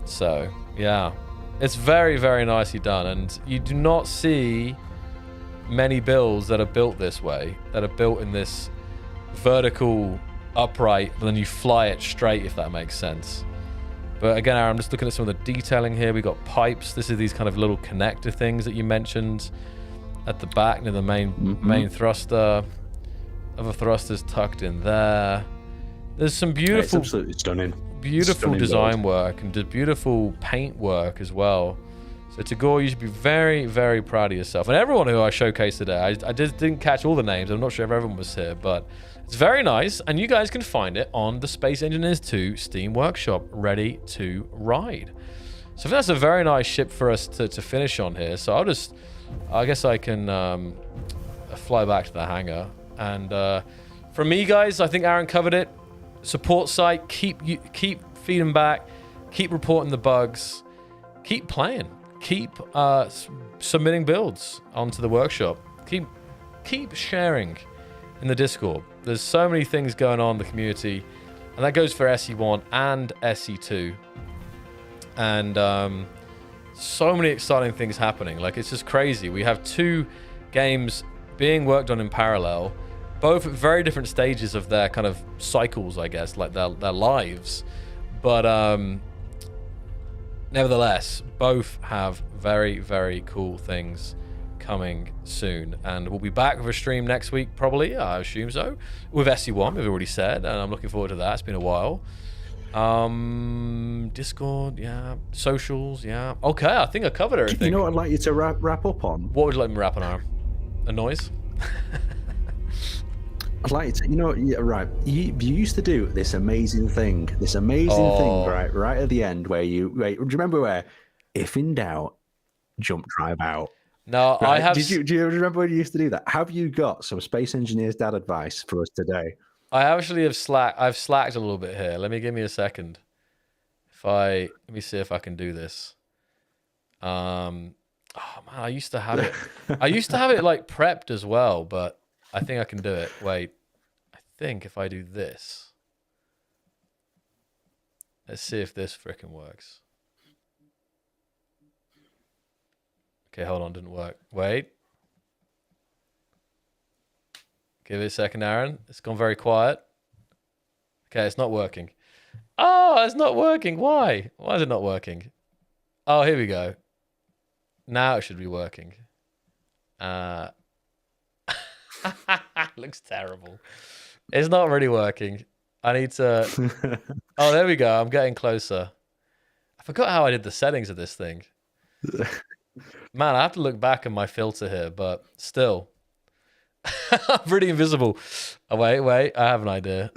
So, yeah. It's very, very nicely done. And you do not see many builds that are built this way, that are built in this vertical upright, and then you fly it straight, if that makes sense. But again, Aaron, I'm just looking at some of the detailing here. We got pipes. This is these kind of little connector things that you mentioned at the back near the main thruster. Other thrusters tucked in there. There's some beautiful, it's absolutely stunning. Beautiful design work and beautiful paint work as well. So Tigor, you should be very, very proud of yourself. And everyone who I showcased today, I just didn't catch all the names. I'm not sure if everyone was here, but it's very nice. And you guys can find it on the Space Engineers 2 Steam Workshop, ready to ride. So I think that's a very nice ship for us to finish on here. So I guess I can fly back to the hangar. And from me, guys, I think Aaron covered it. Support site, keep feeding back, keep reporting the bugs. keep playing. Keep submitting builds onto the workshop. Keep sharing in the Discord. There's so many things going on in the community, and that goes for SE1 and SE2. And so many exciting things happening. Like, it's just crazy. We have 2 games being worked on in parallel, both at very different stages of their kind of cycles, I guess, like their lives. But nevertheless, both have very, very cool things coming soon. And we'll be back with a stream next week, probably, I assume so, with SE1, we've already said, and I'm looking forward to that. It's been a while. Discord, yeah. Socials, yeah. Okay, I think I covered everything. You know what I'd like you to wrap up on? What would you like me to wrap on, Aaron? A noise? I'd like you to, yeah, right. You used to do this amazing thing, right at the end, where do you remember where, if in doubt, jump drive out? No, right? I have. Do you remember when you used to do that? Have you got some Space Engineers Dad advice for us today? I actually have I've slacked a little bit here. Give me a second. Let me see if I can do this. Oh man, I used to have it. I used to have it like prepped as well, but I think I can do it. Wait, I think if I do this, let's see if this frickin' works. Okay, hold on, didn't work. Wait. Give it a second, Aaron. It's gone very quiet. Okay, it's not working. Oh, it's not working. Why? Why is it not working? Oh, here we go. Now it should be working. Looks terrible. It's not really working. I need to... Oh, there we go. I'm getting closer. I forgot how I did the settings of this thing. Man, I have to look back at my filter here, but still. I'm pretty invisible. Oh, wait. I have an idea.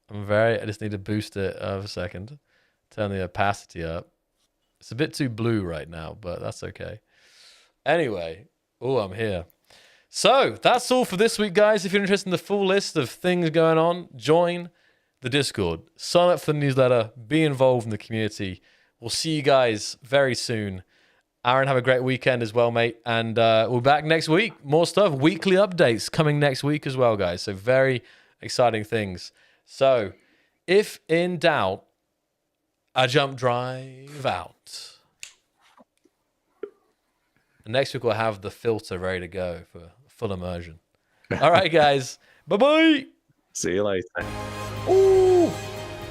I just need to boost it a second. Turn the opacity up. It's a bit too blue right now, but that's okay. Anyway. Oh, I'm here. So, that's all for this week, guys. If you're interested in the full list of things going on, join the Discord. Sign up for the newsletter. Be involved in the community. We'll see you guys very soon. Aaron, have a great weekend as well, mate. And we'll be back next week. More stuff. Weekly updates coming next week as well, guys. So very exciting things. So if in doubt, a jump drive out. And next week we'll have the filter ready to go for full immersion. All right, guys. Bye-bye. See you later. Ooh,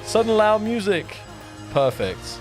sudden loud music. Perfect.